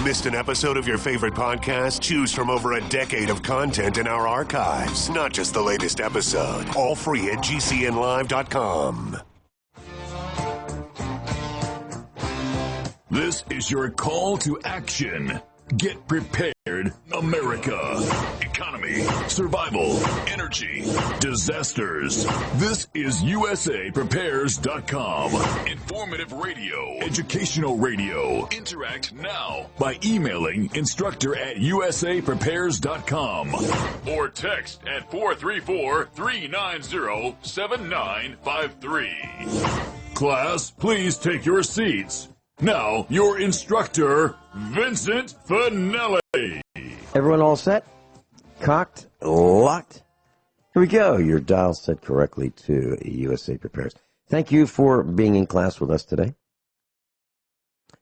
Missed an episode of your favorite podcast? Choose from over a decade of content in our archives, not just the latest episode. All free at GCNlive.com. This is your call to action. Get prepared, America. Economy, survival, energy, disasters. This is USAPrepares.com. Informative radio, educational radio. Interact now by emailing instructor@USAPrepares.com or text at 434-390-7953. Class, please take your seats. Now, your instructor, Vincent Finelli. Everyone all set? Cocked? Locked? Here we go. Your dial set correctly to USA Prepares. Thank you for being in class with us today.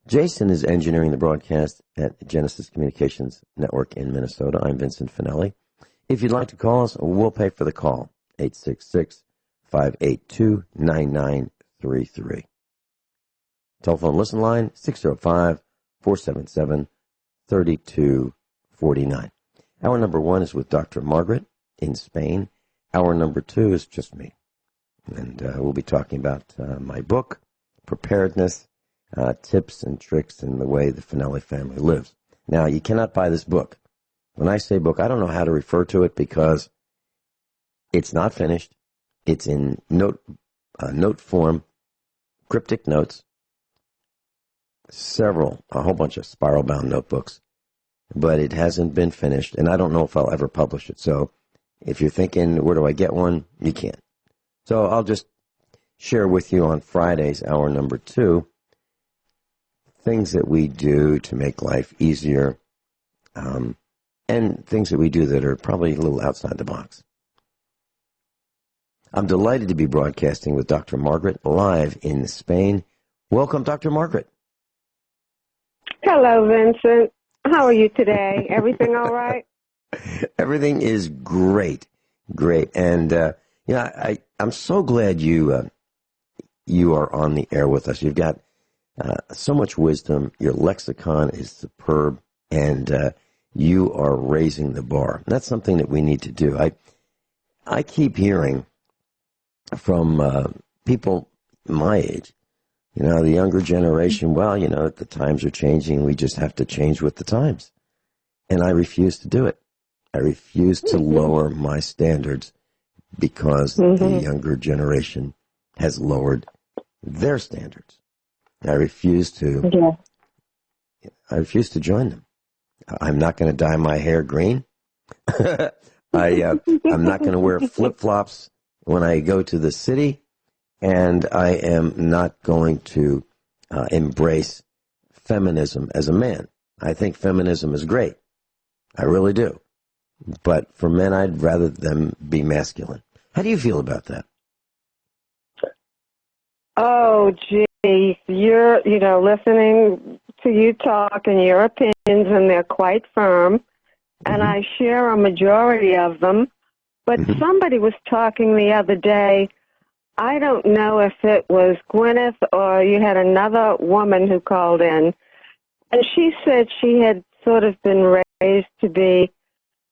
Jason is engineering the broadcast at Genesis Communications Network in Minnesota. I'm Vincent Finelli. If you'd like to call us, we'll pay for the call. 866-582-9933. Telephone listen line, 605-477-3249. Hour number 1 is with Dr. Margaret in Spain. Hour number 2 is just me. And we'll be talking about my book, Preparedness, Tips and Tricks in the Way the Finelli Family Lives. Now, you cannot buy this book. When I say book, I don't know how to refer to it because it's not finished. It's in note form, cryptic notes. A whole bunch of spiral-bound notebooks, but it hasn't been finished, and I don't know if I'll ever publish it. So if you're thinking, where do I get one? You can't. So I'll just share with you on Fridays, hour number 2, things that we do to make life easier, and things that we do that are probably a little outside the box. I'm delighted to be broadcasting with Dr. Margaret live in Spain. Welcome, Dr. Margaret. Hello, Vincent. How are you today? Everything all right? Everything is great. And, I'm so glad you are on the air with us. You've got so much wisdom. Your lexicon is superb, and you are raising the bar. That's something that we need to do. I keep hearing from people my age, the younger generation, the times are changing. We just have to change with the times. And I refuse to do it. I refuse to lower my standards because the younger generation has lowered their standards. I refuse to join them. I'm not going to dye my hair green. I'm not going to wear flip-flops when I go to the city. And I am not going to embrace feminism as a man. I think feminism is great. I really do. But for men, I'd rather them be masculine. How do you feel about that? Oh, geez. You're, listening to you talk and your opinions, and they're quite firm. And I share a majority of them. But somebody was talking the other day. I don't know if it was Gwyneth or you had another woman who called in, and she said she had sort of been raised to be,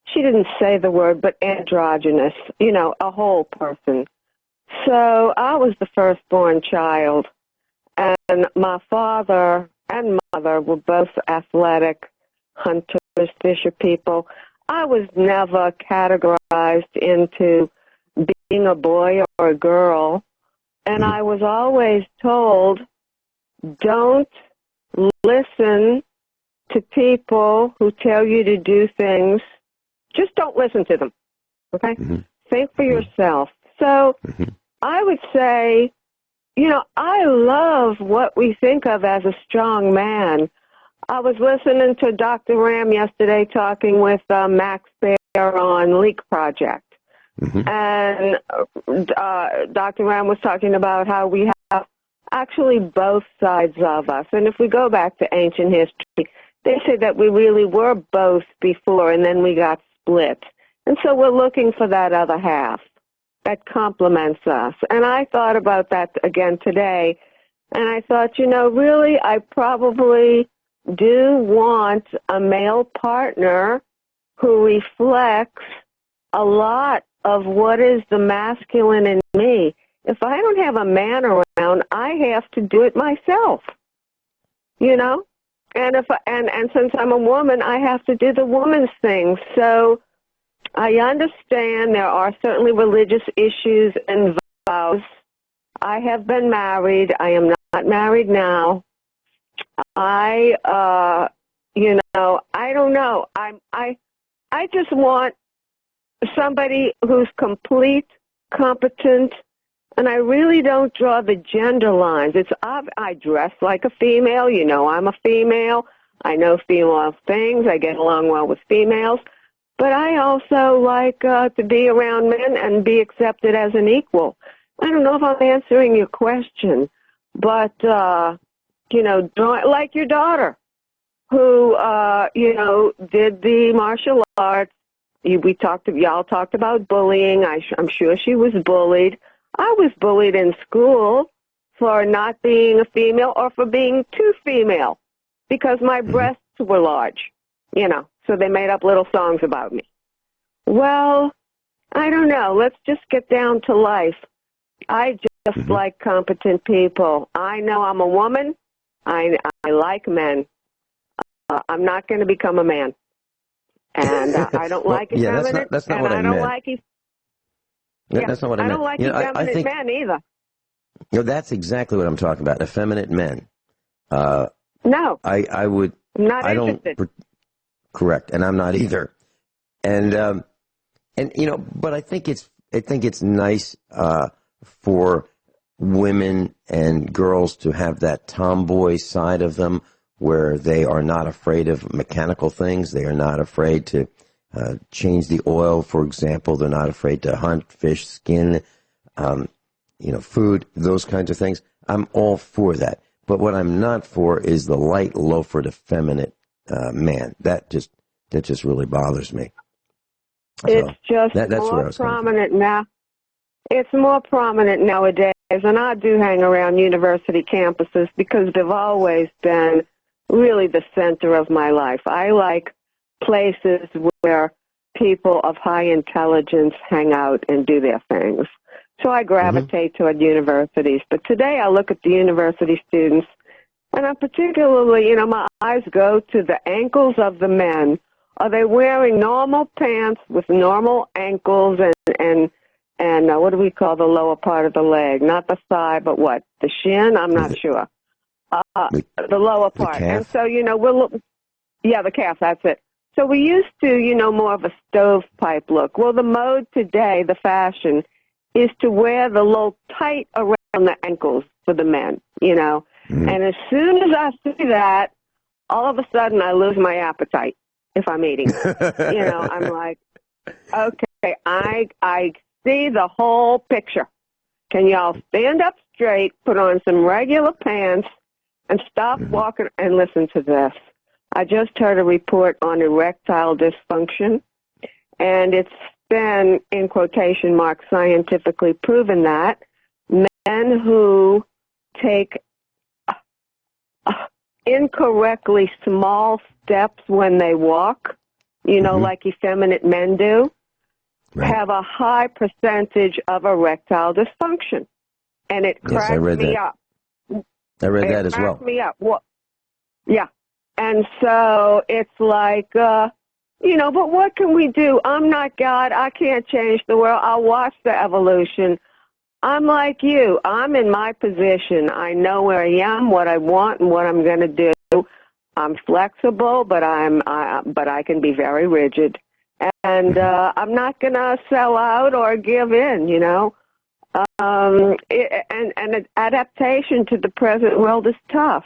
she didn't say the word, but androgynous, a whole person. So I was the firstborn child, and my father and mother were both athletic, hunters, fisher people. I was never categorized into being a boy or a girl, and I was always told, don't listen to people who tell you to do things. Just don't listen to them, okay? Think for yourself. So I would say, I love what we think of as a strong man. I was listening to Dr. Ram yesterday talking with Max Baer on Leak Project. And Dr. Ram was talking about how we have actually both sides of us. And if we go back to ancient history, they say that we really were both before, and then we got split. And so we're looking for that other half that complements us. And I thought about that again today, and I thought, really, I probably do want a male partner who reflects a lot of what is the masculine in me. If I don't have a man around, I have to do it myself, you know? And since I'm a woman, I have to do the woman's thing. So I understand there are certainly religious issues and vows. I have been married. I am not married now. I don't know. I just want somebody who's complete, competent, and I really don't draw the gender lines. I dress like a female. You know, I'm a female. I know female things. I get along well with females. But I also like to be around men and be accepted as an equal. I don't know if I'm answering your question, but, like your daughter who, did the martial arts. Y'all talked about bullying. I'm sure she was bullied. I was bullied in school for not being a female or for being too female because my breasts were large, so they made up little songs about me. Well, I don't know. Let's just get down to life. I just like competent people. I know I'm a woman. I like men. I'm not going to become a man. And I don't like effeminate. That's not what I meant. That's not what I meant. I don't like effeminate men either. That's exactly what I'm talking about. Effeminate men. No. I would. Not I interested. don't. Correct, and I'm not either. And but I think it's nice for women and girls to have that tomboy side of them, where they are not afraid of mechanical things. They are not afraid to change the oil, for example. They're not afraid to hunt, fish, skin, food, those kinds of things. I'm all for that. But what I'm not for is the light, loafered, effeminate man. That just really bothers me. It's just more prominent now. It's more prominent nowadays, and I do hang around university campuses because they've always been really the center of my life. I like places where people of high intelligence hang out and do their things. So I gravitate toward universities. But today I look at the university students, and I'm particularly, my eyes go to the ankles of the men. Are they wearing normal pants with normal ankles and what do we call the lower part of the leg? Not the thigh, but what? The shin? I'm not sure. The lower part. And so, the calf, that's it. So we used to, more of a stovepipe look. Well, the mode today, the fashion, is to wear the little tight around the ankles for the men, And as soon as I see that, all of a sudden I lose my appetite if I'm eating. I'm like, okay, I see the whole picture. Can y'all stand up straight, put on some regular pants, and stop walking and listen to this? I just heard a report on erectile dysfunction, and it's been, in quotation marks, scientifically proven that men who take incorrectly small steps when they walk, like effeminate men do, have a high percentage of erectile dysfunction. And it cracks me up. I read that as well. It cracks me up. Well, yeah. And so it's like, but what can we do? I'm not God. I can't change the world. I'll watch the evolution. I'm like you. I'm in my position. I know where I am, what I want, and what I'm going to do. I'm flexible, but I can be very rigid. And I'm not going to sell out or give in, And adaptation to the present world is tough.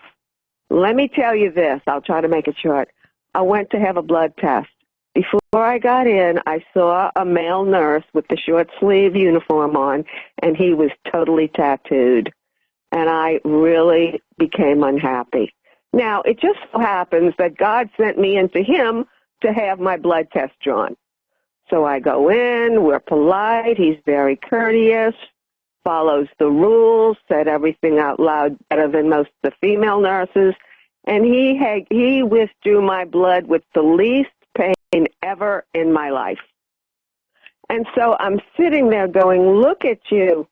Let me tell you this. I'll try to make it short. I went to have a blood test. Before I got in, I saw a male nurse with the short sleeve uniform on, and he was totally tattooed. And I really became unhappy. Now, it just so happens that God sent me into him to have my blood test drawn. So I go in, we're polite, he's very courteous, follows the rules, said everything out loud better than most of the female nurses, and he withdrew my blood with the least pain ever in my life. And so I'm sitting there going, look at you,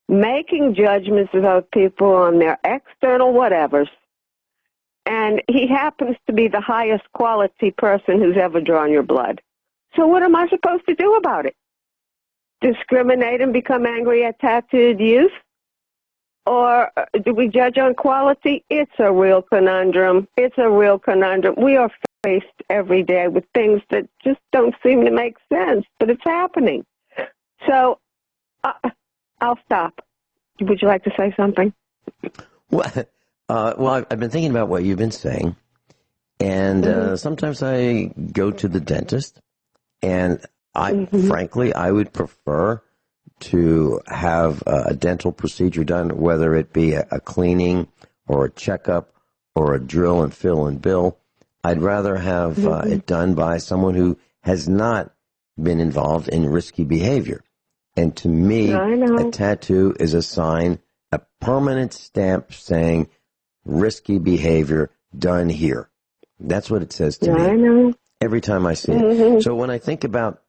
making judgments about people on their external whatevers. And he happens to be the highest quality person who's ever drawn your blood. So what am I supposed to do about it? Discriminate and become angry at tattooed youth? Or do we judge on quality? It's a real conundrum. It's a real conundrum. We are faced every day with things that just don't seem to make sense, but it's happening. So I'll stop. Would you like to say something? Well, I've been thinking about what you've been saying, and sometimes I go to the dentist, and frankly, I would prefer to have a dental procedure done, whether it be a cleaning or a checkup or a drill and fill and bill. I'd rather have it done by someone who has not been involved in risky behavior. And to me, a tattoo is a sign, a permanent stamp saying risky behavior done here. That's what it says to me every time I see it. So when I think about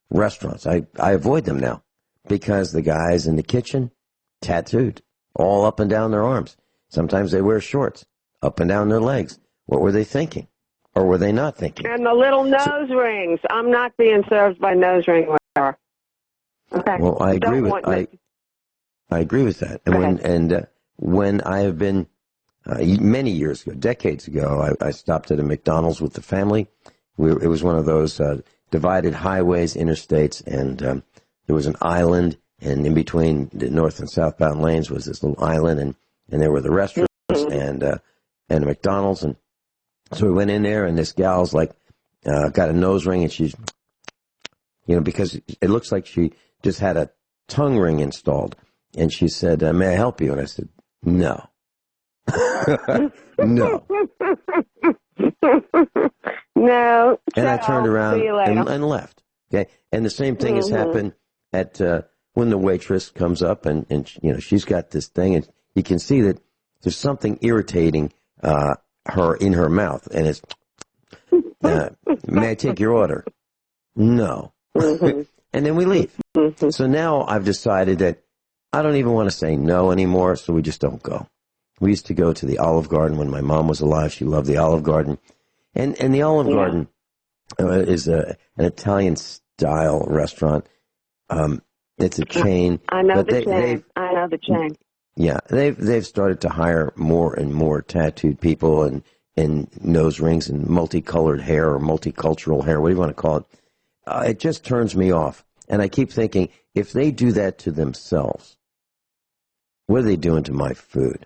restaurants, I avoid them now because the guys in the kitchen tattooed all up and down their arms. Sometimes they wear shorts up and down their legs. What were they thinking? Or were they not thinking? And the little nose rings. I'm not being served by nose ring wearer. Okay. Well, I agree with that. And when I have been many years ago, decades ago, I stopped at a McDonald's with the family. It was one of those divided highways, interstates, and there was an island, and in between the north and southbound lanes was this little island, and there were the restaurants and a McDonald's, and so we went in there, and this gal's like got a nose ring, and she's, because it looks like she just had a tongue ring installed, and she said, "May I help you?" And I said, "No." No. No. And I turned around and left. Okay. And the same thing has happened at when the waitress comes up and she's got this thing, and you can see that there's something irritating her in her mouth, and it's "May I take your order?" "No." And then we leave. So now I've decided that I don't even want to say no anymore, so we just don't go. We used to go to the Olive Garden when my mom was alive. She loved the Olive Garden. And the Olive Garden is an Italian-style restaurant. It's a chain. I know the chain. Yeah, they've started to hire more and more tattooed people and nose rings and multicolored hair or multicultural hair, what do you want to call it. It just turns me off. And I keep thinking, if they do that to themselves, what are they doing to my food?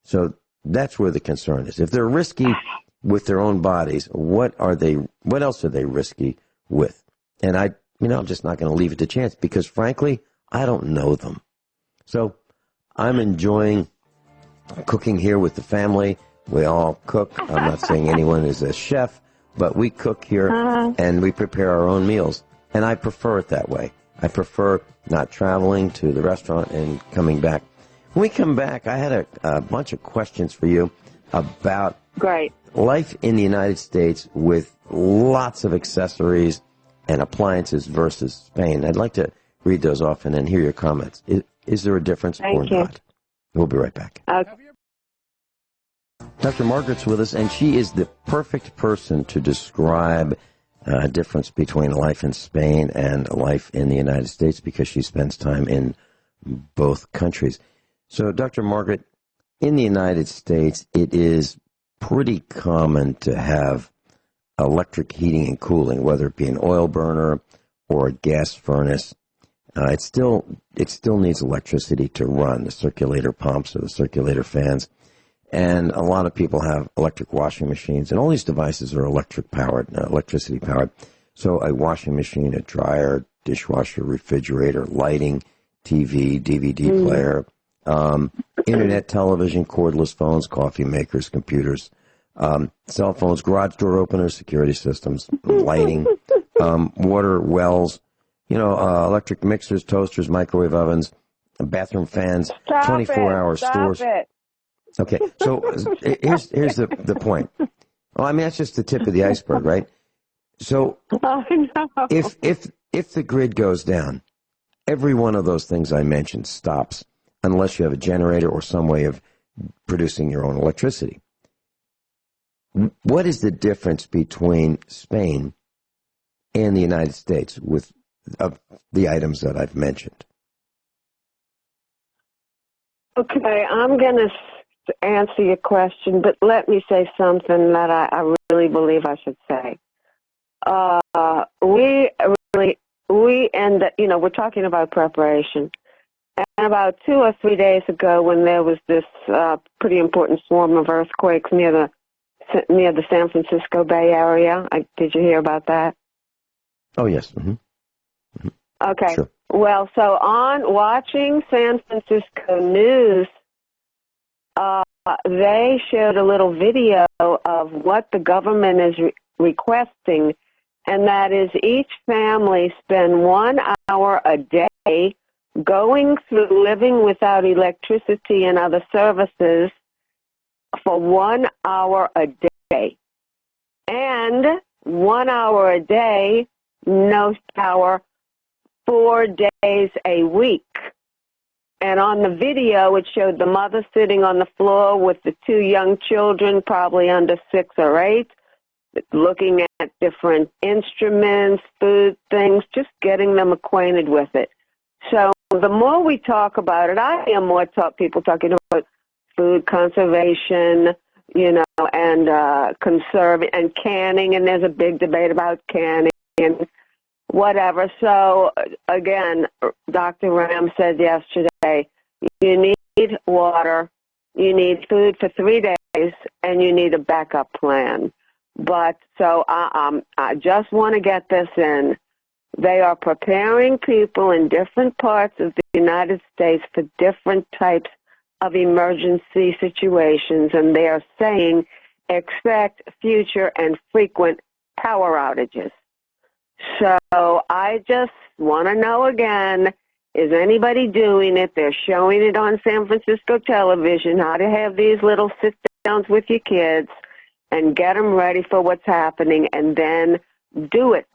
So that's where the concern is. If they're risky with their own bodies, what else are they risky with? And I'm just not going to leave it to chance because, frankly, I don't know them. So I'm enjoying cooking here with the family. We all cook. I'm not saying anyone is a chef, but we cook here and we prepare our own meals. And I prefer it that way. I prefer not traveling to the restaurant and coming back. When we come back, I had a bunch of questions for you about life in the United States with lots of accessories and appliances versus Spain. I'd like to read those off and then hear your comments. Is there a difference or not? We'll be right back. Dr. Margaret's with us, and she is the perfect person to describe a difference between life in Spain and life in the United States because she spends time in both countries. So, Dr. Margaret, in the United States, it is pretty common to have electric heating and cooling, whether it be an oil burner or a gas furnace. It still needs electricity to run, the circulator pumps or the circulator fans. And a lot of people have electric washing machines, and all these devices are electricity powered. So a washing machine, a dryer, dishwasher, refrigerator, lighting, TV, DVD player, internet, television, cordless phones, coffee makers, computers, cell phones, garage door openers, security systems, lighting, water wells, electric mixers, toasters, microwave ovens, bathroom fans, 24-hour stores. Okay, so here's the point. Well, I mean, that's just the tip of the iceberg, right? So I know. if the grid goes down, every one of those things I mentioned stops unless you have a generator or some way of producing your own electricity. What is the difference between Spain and the United States with of the items that I've mentioned? Okay, I'm going to answer your question, but let me say something that I really believe I should say. We're talking about preparation. And about 2 or 3 days ago, when there was this pretty important swarm of earthquakes near the San Francisco Bay Area, did you hear about that? Oh, yes. Mm-hmm. Mm-hmm. Okay. Sure. Well, so on watching San Francisco news, they showed a little video of what the government is requesting, and that is each family spend 1 hour a day going through living without electricity and other services for 1 hour a day. And 1 hour a day, no power, 4 days a week. And on the video, it showed the mother sitting on the floor with the 2 young children, probably under 6 or 8, looking at different instruments, food things, just getting them acquainted with it. So the more we talk about it, I hear more people talking about food conservation, and conserving and canning, and there's a big debate about canning and whatever. So, again, Dr. Ram said yesterday, you need water, you need food for 3 days, and you need a backup plan. But so I just want to get this in. They are preparing people in different parts of the United States for different types of emergency situations, and they are saying expect future and frequent power outages. So I just want to know again, is anybody doing it? They're showing it on San Francisco television, how to have these little sit-downs with your kids and get them ready for what's happening, and then do it.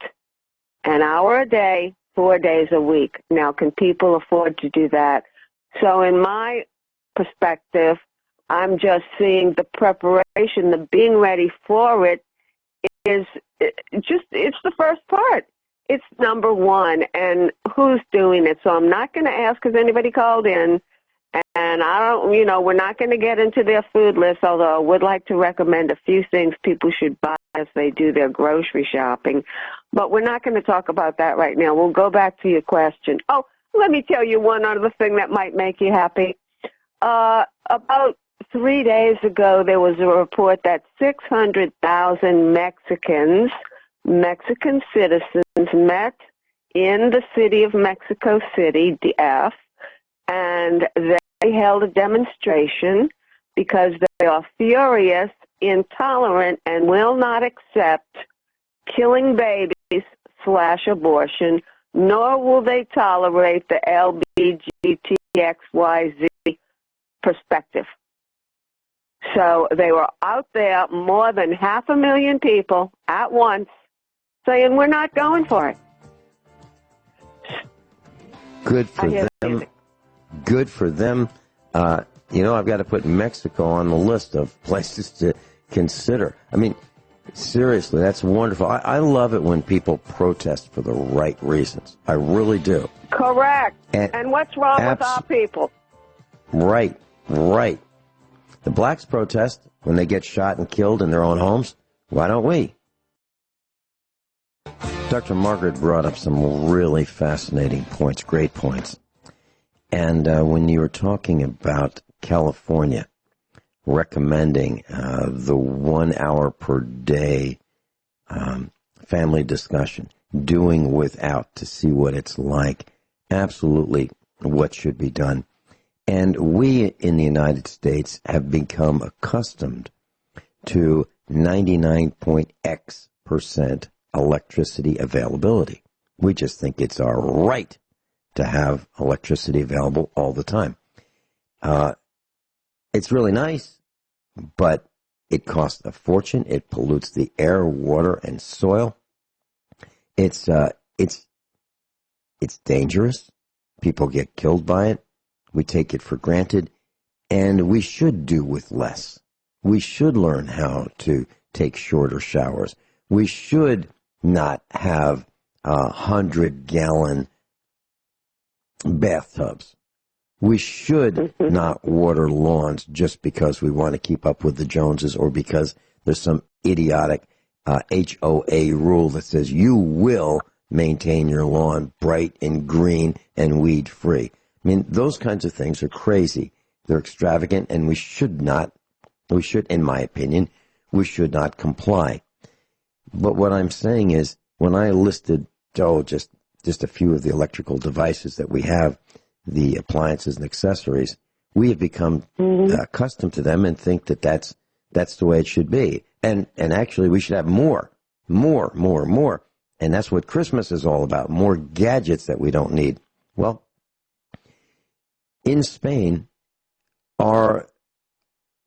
An hour a day, 4 days a week. Now, can people afford to do that? So in my perspective, I'm just seeing the preparation, the being ready for it it's the first part. It's number one, and who's doing it. So I'm not going to ask has anybody called in, and we're not going to get into their food list, although I would like to recommend a few things people should buy as they do their grocery shopping. But we're not going to talk about that right now. We'll go back to your question. Oh, let me tell you one other thing that might make you happy. About 3 days ago, there was a report that 600,000 Mexican citizens met in the city of Mexico City, DF, and they held a demonstration because they are furious, intolerant, and will not accept killing babies / abortion, nor will they tolerate the LGBTXYZ perspective. So they were out there, more than 500,000 people at once, saying we're not going for it. Good for them. Good for them. I've got to put Mexico on the list of places to consider. I mean, seriously, that's wonderful. I love it when people protest for the right reasons. I really do. Correct. And what's wrong with our people? Right. The blacks protest when they get shot and killed in their own homes. Why don't we? Dr. Margaret brought up some really fascinating points, great points. And when you were talking about California recommending the 1 hour per day family discussion, doing without to see what it's like, absolutely what should be done. And we in the United States have become accustomed to 99.x% electricity availability. We just think it's our right to have electricity available all the time. It's really nice, but it costs a fortune. It pollutes the air, water, and soil. It's dangerous. People get killed by it. We take it for granted, and we should do with less. We should learn how to take shorter showers. We should not have 100-gallon bathtubs. We should not water lawns just because we want to keep up with the Joneses or because there's some idiotic HOA rule that says you will maintain your lawn bright and green and weed-free. I mean, those kinds of things are crazy. They're extravagant, and we should, in my opinion, we should not comply. But what I'm saying is, when I listed, just a few of the electrical devices that we have, the appliances and accessories, we have become accustomed to them and think that that's the way it should be. And actually, we should have more. And that's what Christmas is all about, more gadgets that we don't need. Well, in Spain, are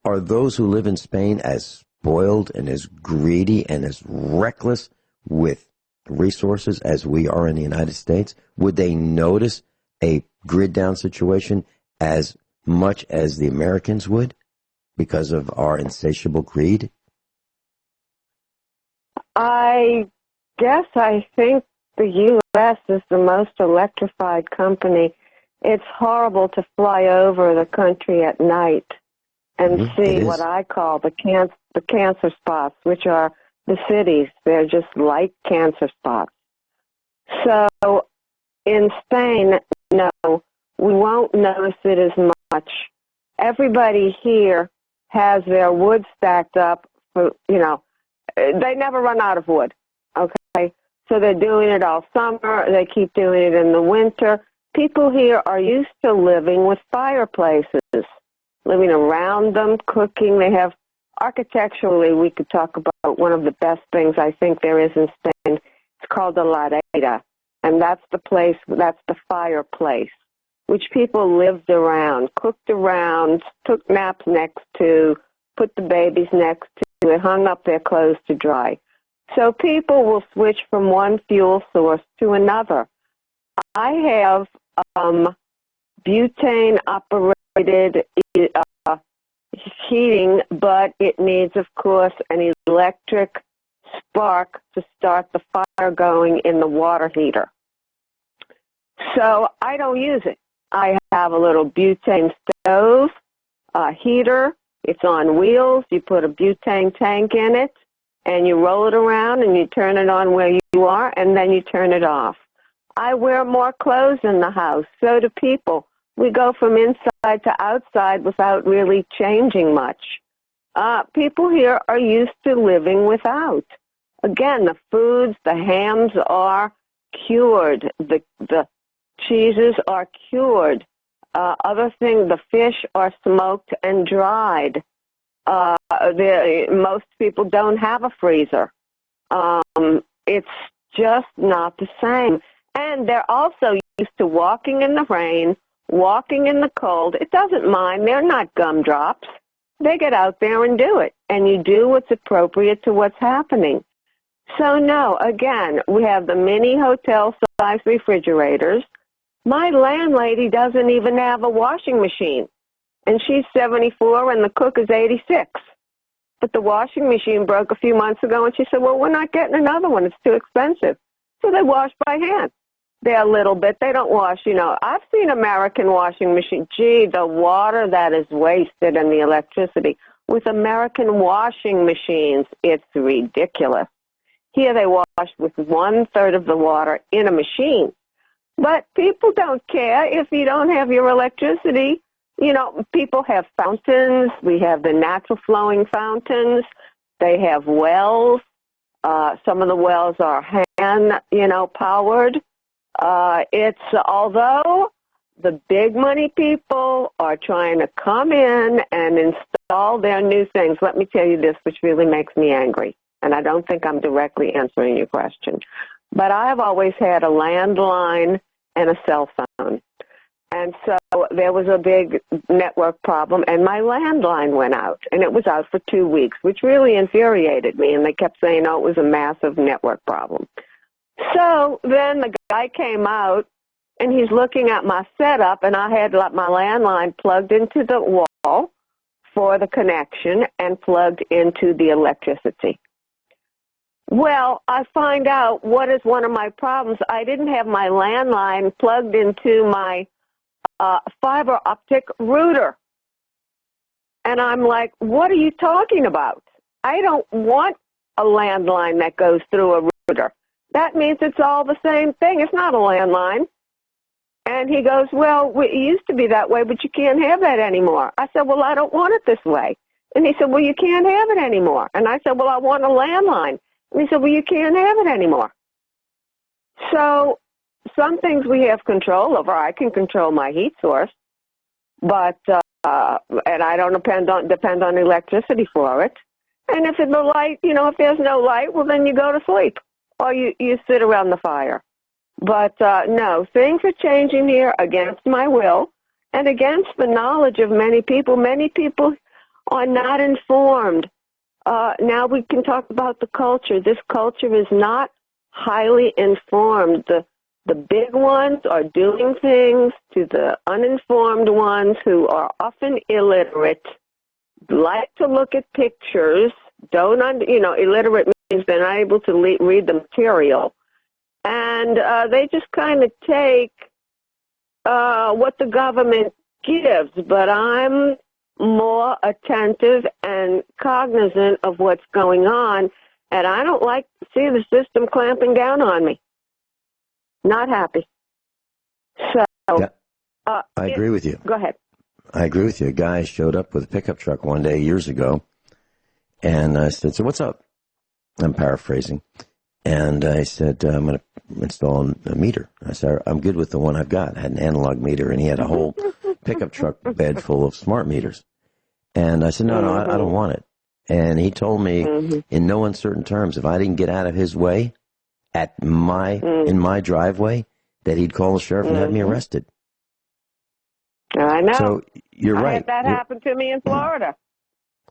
those who live in Spain as spoiled and as greedy and as reckless with resources as we are in the United States? Would they notice a grid down situation as much as the Americans would because of our insatiable greed? I think the U.S. is the most electrified company. It's horrible to fly over the country at night and see what I call the cancer spots, which are the cities. They're just like cancer spots. So in Spain, no, we won't notice it as much. Everybody here has their wood stacked up for, they never run out of wood, okay? So they're doing it all summer. They keep doing it in the winter. People here are used to living with fireplaces, living around them, cooking. They have, architecturally, we could talk about one of the best things I think there is in Spain. It's called the ladera, and that's the fireplace, which people lived around, cooked around, took naps next to, put the babies next to, and hung up their clothes to dry. So people will switch from one fuel source to another. I have butane-operated heating, but it needs, of course, an electric spark to start the fire going in the water heater. So I don't use it. I have a little butane stove, heater. It's on wheels. You put a butane tank in it, and you roll it around, and you turn it on where you are, and then you turn it off. I wear more clothes in the house. So do people. We go from inside to outside without really changing much. People here are used to living without. Again, the foods, the hams are cured. The cheeses are cured. Other things, the fish are smoked and dried. Most people don't have a freezer. It's just not the same. And they're also used to walking in the rain, walking in the cold. It doesn't mind. They're not gumdrops. They get out there and do it. And you do what's appropriate to what's happening. So, no, again, we have the mini hotel-sized refrigerators. My landlady doesn't even have a washing machine. And she's 74 and the cook is 86. But the washing machine broke a few months ago, and she said, well, we're not getting another one. It's too expensive. So they wash by hand. They're a little bit. They don't wash, I've seen American washing machines. Gee, the water that is wasted and the electricity. With American washing machines, it's ridiculous. Here they wash with 1/3 of the water in a machine. But people don't care if you don't have your electricity. People have fountains. We have the natural flowing fountains. They have wells. Some of the wells are hand, powered. Although the big money people are trying to come in and install their new things. Let me tell you this, which really makes me angry. And I don't think I'm directly answering your question. But I've always had a landline and a cell phone. And so there was a big network problem, and my landline went out, and it was out for 2 weeks, which really infuriated me, and they kept saying, oh, it was a massive network problem. So then the guy came out, and he's looking at my setup, and I had my landline plugged into the wall for the connection and plugged into the electricity. Well, I find out what is one of my problems. I didn't have my landline plugged into my fiber optic router. And I'm like, what are you talking about? I don't want a landline that goes through a router. That means it's all the same thing. It's not a landline. And he goes, well, it used to be that way, but you can't have that anymore. I said, well, I don't want it this way. And he said, well, you can't have it anymore. And I said, well, I want a landline. And he said, well, you can't have it anymore. So some things we have control over. I can control my heat source, but and I don't depend on electricity for it. And if the light, if there's no light, well, then you go to sleep or you sit around the fire. But no, things are changing here against my will and against the knowledge of many people. Many people are not informed. Now we can talk about the culture. This culture is not highly informed. The big ones are doing things to the uninformed ones who are often illiterate, like to look at pictures, illiterate means they're not able to read the material. And they just kind of take what the government gives. But I'm more attentive and cognizant of what's going on, and I don't like to see the system clamping down on me. Not happy. So, yeah, I agree with you. Go ahead. I agree with you. A guy showed up with a pickup truck one day years ago, and I said, so what's up? I'm paraphrasing. And I said, I'm going to install a meter. I said, I'm good with the one I've got. I had an analog meter, and he had a whole pickup truck bed full of smart meters. And I said, no, I don't want it. And he told me in no uncertain terms, if I didn't get out of his way in my driveway, that he'd call the sheriff and have me arrested. I know. So you're right. That happened to me in Florida.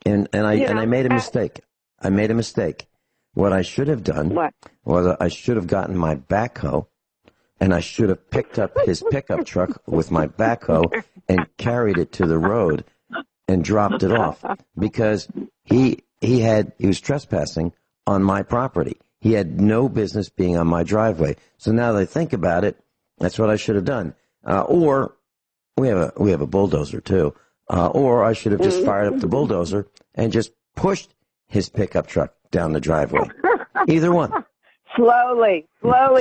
And I made a mistake. I made a mistake. What I should have done was I should have gotten my backhoe, and I should have picked up his pickup truck with my backhoe and carried it to the road and dropped it off, because he was trespassing on my property. He had no business being on my driveway. So now that I think about it, that's what I should have done. Or we have a bulldozer too. Or I should have just fired up the bulldozer and just pushed his pickup truck down the driveway. Either one. Slowly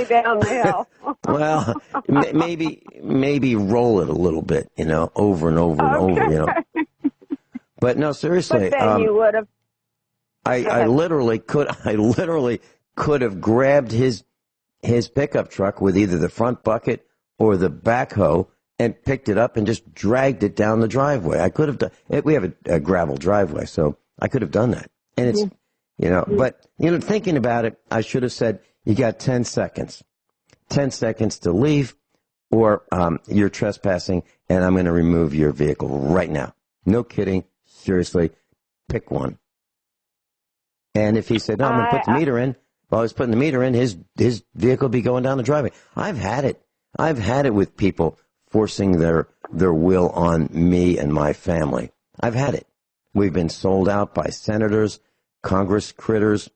down the hill. Well, maybe roll it a little bit, over and over and over, But no, seriously. But then you would have. I literally could have grabbed his pickup truck with either the front bucket or the backhoe and picked it up and just dragged it down the driveway. I could have done. We have a gravel driveway, so I could have done that. And it's, but thinking about it, I should have said, you got 10 seconds. 10 seconds to leave, or you're trespassing, and I'm going to remove your vehicle right now. No kidding. Seriously, pick one. And if he said, no, I'm going to put the meter in, while he's putting the meter in, his vehicle will be going down the driveway. I've had it with people forcing their will on me and my family. I've had it. We've been sold out by senators, Congress critters,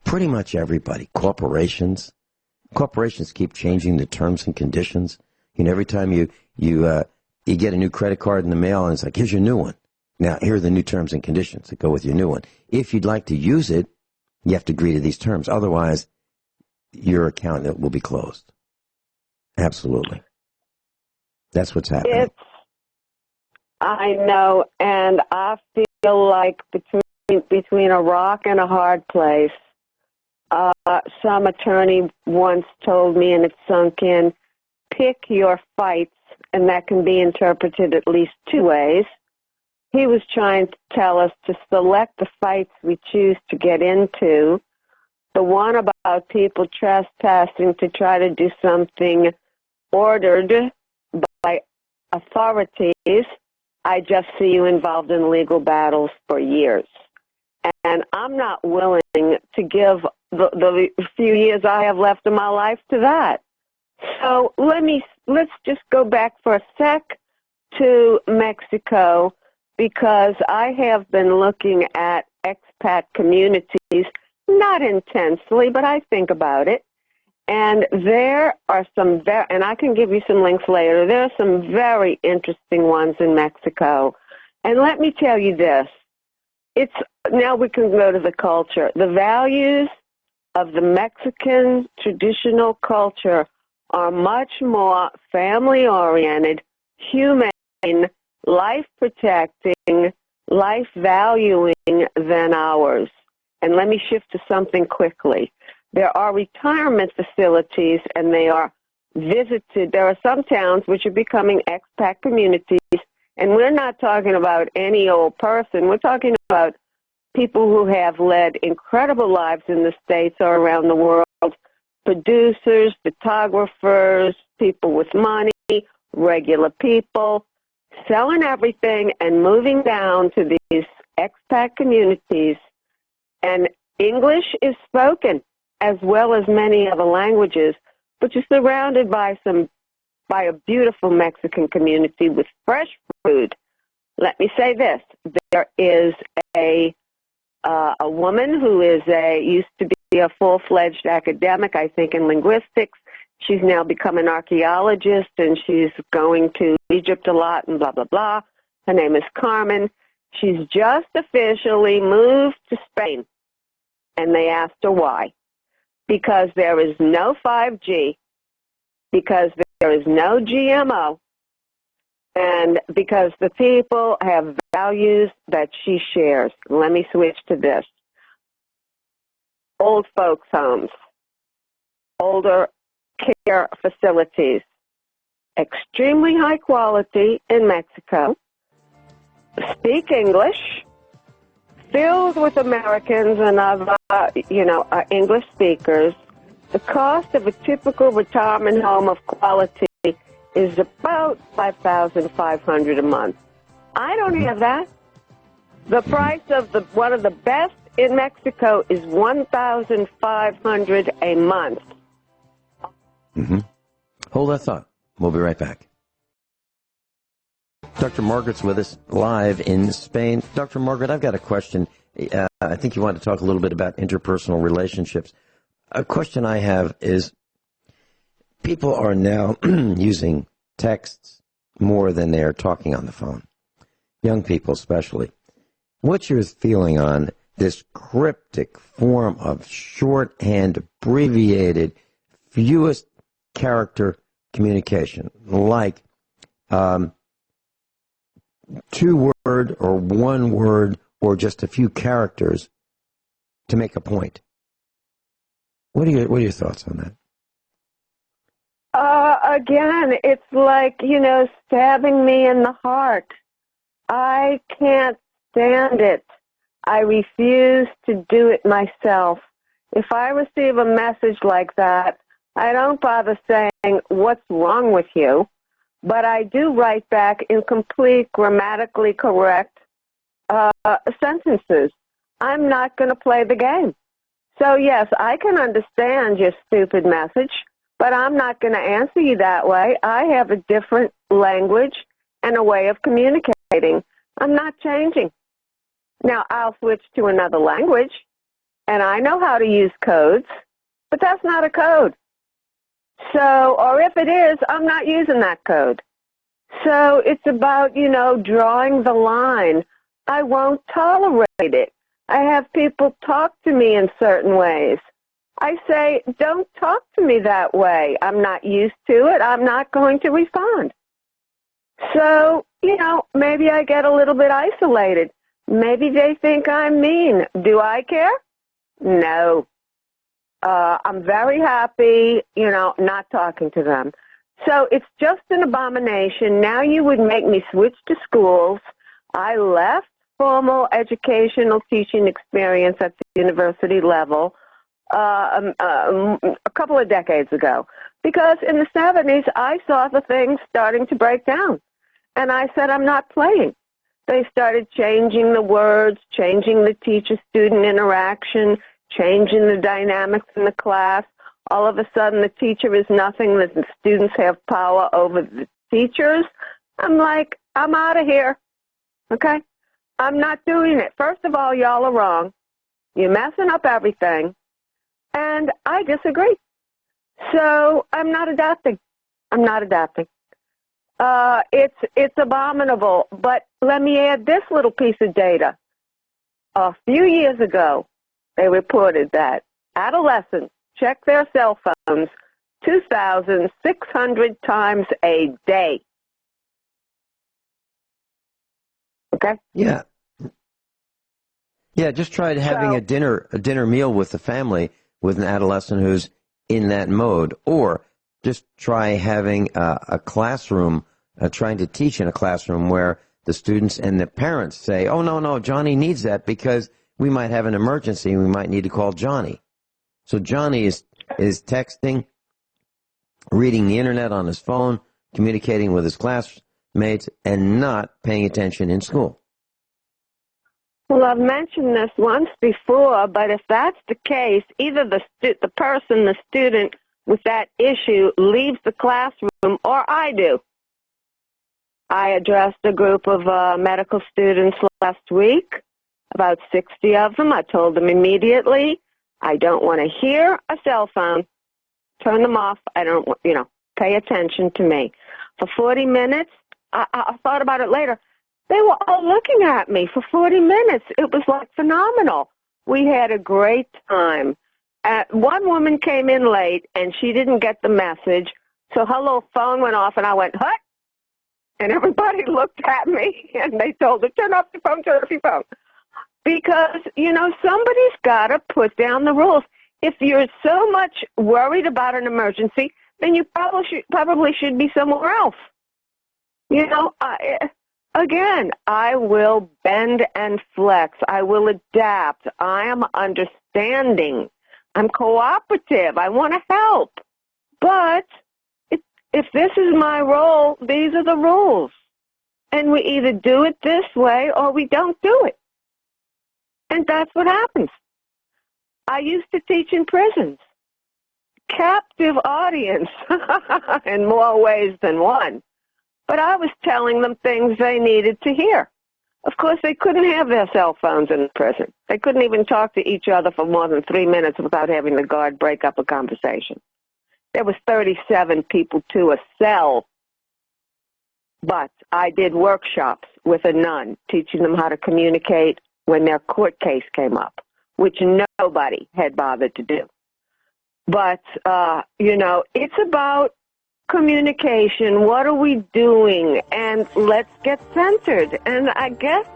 pretty much everybody. Corporations keep changing the terms and conditions. Every time you get a new credit card in the mail, and it's like, here's your new one. Now, here are the new terms and conditions that go with your new one. If you'd like to use it, you have to agree to these terms. Otherwise, your account will be closed. Absolutely. That's what's happening. I know, and I feel like between a rock and a hard place. Some attorney once told me, and it sunk in, pick your fights, and that can be interpreted at least two ways. He was trying to tell us to select the fights we choose to get into. The one about people trespassing to try to do something ordered by authorities, I just see you involved in legal battles for years. And I'm not willing to give the few years I have left in my life to that. So let's just go back for a sec to Mexico, because I have been looking at expat communities, not intensely, but I think about it. And there are some, and I can give you some links later, there are some very interesting ones in Mexico. And let me tell you this, now we can go to the culture. The values of the Mexican traditional culture are much more family-oriented, humane, life-protecting, life-valuing than ours. And let me shift to something quickly. There are retirement facilities, and they are visited. There are some towns which are becoming expat communities, and we're not talking about any old person. We're talking about people who have led incredible lives in the States or around the world, producers, photographers, people with money, regular people, selling everything and moving down to these expat communities. And English is spoken as well as many other languages, but you're surrounded by a beautiful Mexican community with fresh food. Let me say this. There is a woman who used to be a full-fledged academic, I think, in linguistics. She's now become an archaeologist, and she's going to Egypt a lot and blah, blah, blah. Her name is Carmen. She's just officially moved to Spain, and they asked her why. Because there is no 5G, because there is no GMO, and because the people have values that she shares. Let me switch to this. Old folks' homes, older care facilities, extremely high quality in Mexico, speak English, filled with Americans and other, English speakers. The cost of a typical retirement home of quality is about $5,500 a month. I don't have that. The price of one of the best in Mexico is $1,500 a month. Mm-hmm. Hold that thought. We'll be right back. Dr. Margaret's with us live in Spain. Dr. Margaret, I've got a question. I think you want to talk a little bit about interpersonal relationships. A question I have is, people are now using texts more than they're talking on the phone. Young people especially. What's your feeling on this cryptic form of shorthand, abbreviated, fewest character communication, like 2-word or 1 word or just a few characters to make a point? What are your thoughts on that? Again, it's like, stabbing me in the heart. I can't stand it. I refuse to do it myself. If I receive a message like that, I don't bother saying, "What's wrong with you?" But I do write back in complete, grammatically correct sentences. I'm not going to play the game. So, yes, I can understand your stupid message, but I'm not going to answer you that way. I have a different language and a way of communicating. I'm not changing. Now, I'll switch to another language, and I know how to use codes, but that's not a code. So, or if it is, I'm not using that code. So it's about, drawing the line. I won't tolerate it. I have people talk to me in certain ways. I say, don't talk to me that way. I'm not used to it. I'm not going to respond. So, maybe I get a little bit isolated. Maybe they think I'm mean. Do I care? No. I'm very happy, not talking to them. So it's just an abomination. Now you would make me switch to schools. I left formal educational teaching experience at the university level a couple of decades ago. Because in the 70s, I saw the things starting to break down. And I said, I'm not playing. They started changing the words, changing the teacher-student interaction, changing the dynamics in the class. All of a sudden, the teacher is nothing. The students have power over the teachers. I'm like, I'm out of here. Okay? I'm not doing it. First of all, y'all are wrong. You're messing up everything. And I disagree. So I'm not adapting. I'm not adapting. It's abominable. But let me add this little piece of data. A few years ago, they reported that adolescents check their cell phones 2,600 times a day. Okay? Yeah. Yeah, just try having a dinner meal with the family with an adolescent who's in that mode, or just try having a classroom, trying to teach in a classroom where the students and the parents say, oh, no, Johnny needs that because we might have an emergency and we might need to call Johnny. So Johnny is texting, reading the internet on his phone, communicating with his classmates, and not paying attention in school. Well, I've mentioned this once before, but if that's the case, either the student with that issue leaves the classroom, or I do. I addressed a group of medical students last week, about 60 of them. I told them immediately, I don't want to hear a cell phone. Turn them off. I don't, pay attention to me. For 40 minutes, I thought about it later. They were all looking at me for 40 minutes. It was like phenomenal. We had a great time. One woman came in late, and she didn't get the message, so her little phone went off, and I went, "Hut!" And everybody looked at me, and they told her, turn off your phone, turn off your phone. Because, somebody's got to put down the rules. If you're so much worried about an emergency, then you probably should be somewhere else. Again, I will bend and flex. I will adapt. I am understanding. I'm cooperative. I want to help. But if this is my role, these are the rules. And we either do it this way or we don't do it. And that's what happens. I used to teach in prisons. Captive audience in more ways than one. But I was telling them things they needed to hear. Of course, they couldn't have their cell phones in prison. They couldn't even talk to each other for more than 3 minutes without having the guard break up a conversation. There was 37 people to a cell. But I did workshops with a nun, teaching them how to communicate when their court case came up, which nobody had bothered to do. But, it's about communication. What are we doing? And let's get centered. And I guess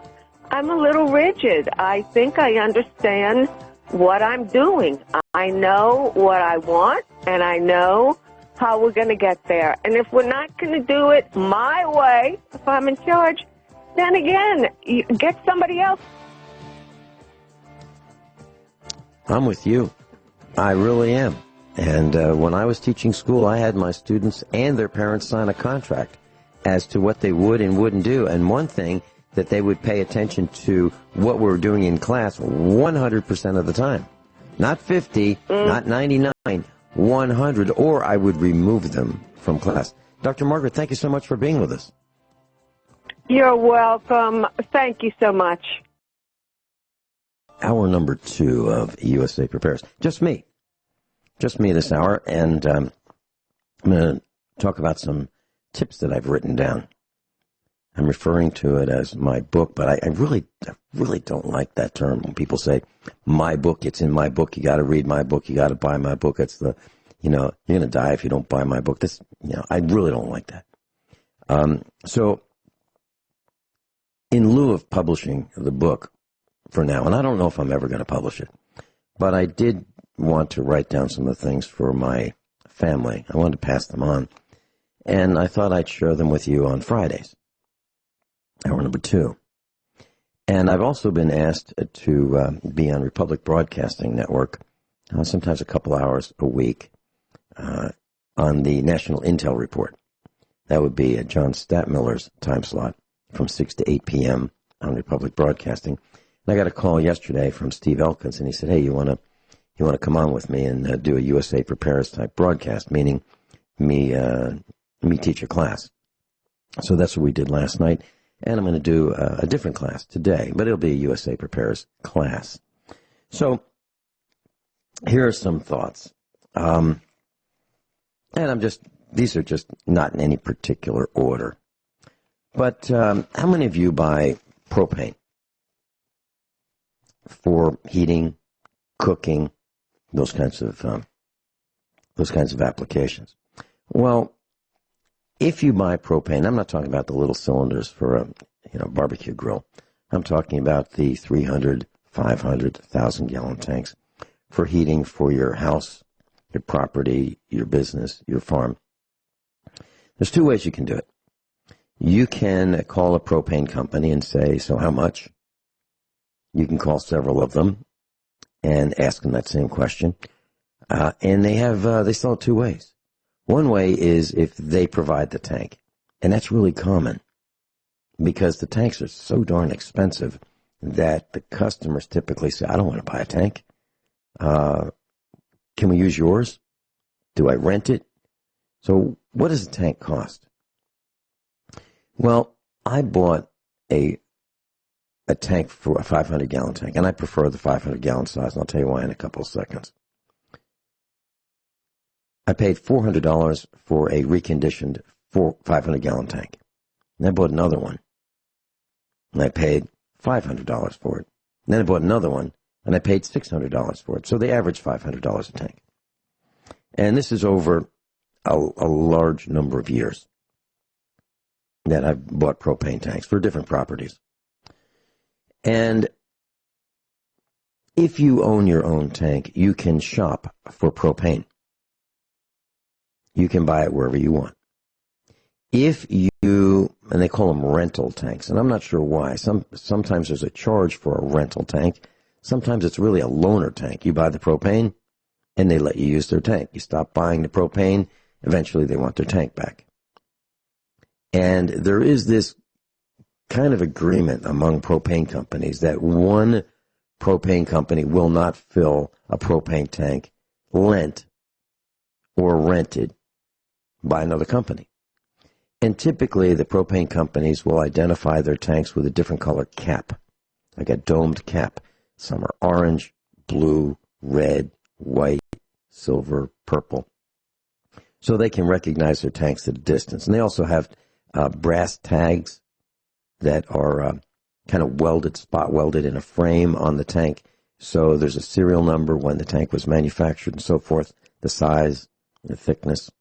I'm a little rigid. I think I understand what I'm doing. I know what I want, and I know how we're going to get there. And if we're not going to do it my way, if I'm in charge, then again, you get somebody else. I'm with you. I really am. And when I was teaching school, I had my students and their parents sign a contract as to what they would and wouldn't do. And one thing, that they would pay attention to what we're doing in class 100% of the time. Not 50, not 99, 100, or I would remove them from class. Dr. Margaret, thank you so much for being with us. You're welcome. Thank you so much. Hour number 2 of USA Prepares. Just me this hour, and I'm going to talk about some tips that I've written down. I'm referring to it as my book, but I really don't like that term when people say, my book, it's in my book, you got to read my book, you got to buy my book. It's the, you're going to die if you don't buy my book. I really don't like that. So in lieu of publishing the book for now, and I don't know if I'm ever going to publish it, but I did want to write down some of the things for my family. I wanted to pass them on, and I thought I'd share them with you on Fridays. Hour number 2. And I've also been asked to be on Republic Broadcasting Network, sometimes a couple hours a week, on the National Intel Report. That would be John Statmiller's time slot from 6 to 8 p.m. on Republic Broadcasting. And I got a call yesterday from Steve Elkins, and he said, hey, you want to come on with me and do a USA Prepares type broadcast, meaning me teach a class. So that's what we did last night. And I'm going to do a different class today, but it'll be a USA Prepares class. So here are some thoughts. And these are just not in any particular order. But how many of you buy propane for heating, cooking, those kinds of applications? Well, if you buy propane, I'm not talking about the little cylinders for a barbecue grill. I'm talking about the 300, 500, 1,000-gallon tanks for heating for your house, your property, your business, your farm. There's two ways you can do it. You can call a propane company and say, so how much? You can call several of them and ask them that same question. And they sell it two ways. One way is if they provide the tank. And that's really common because the tanks are so darn expensive that the customers typically say, I don't want to buy a tank. Can we use yours? Do I rent it? So what does a tank cost? Well, I bought a tank for a 500-gallon tank, and I prefer the 500-gallon size, and I'll tell you why in a couple of seconds. I paid $400 for a reconditioned 500-gallon tank. And I bought another one, and I paid $500 for it. And then I bought another one, and I paid $600 for it. So they average $500 a tank. And this is over a large number of years that I've bought propane tanks for different properties. And if you own your own tank, you can shop for propane. You can buy it wherever you want. If you, and they call them rental tanks, and I'm not sure why. Sometimes there's a charge for a rental tank. Sometimes it's really a loaner tank. You buy the propane, and they let you use their tank. You stop buying the propane, eventually they want their tank back. And there is this kind of agreement among propane companies that one propane company will not fill a propane tank lent or rented by another company. And typically the propane companies will identify their tanks with a different color cap, like a domed cap. Some are orange, blue, red, white, silver, purple. So they can recognize their tanks at a distance. And they also have brass tags that are kind of welded, spot welded in a frame on the tank. So there's a serial number when the tank was manufactured and so forth, the size, the thickness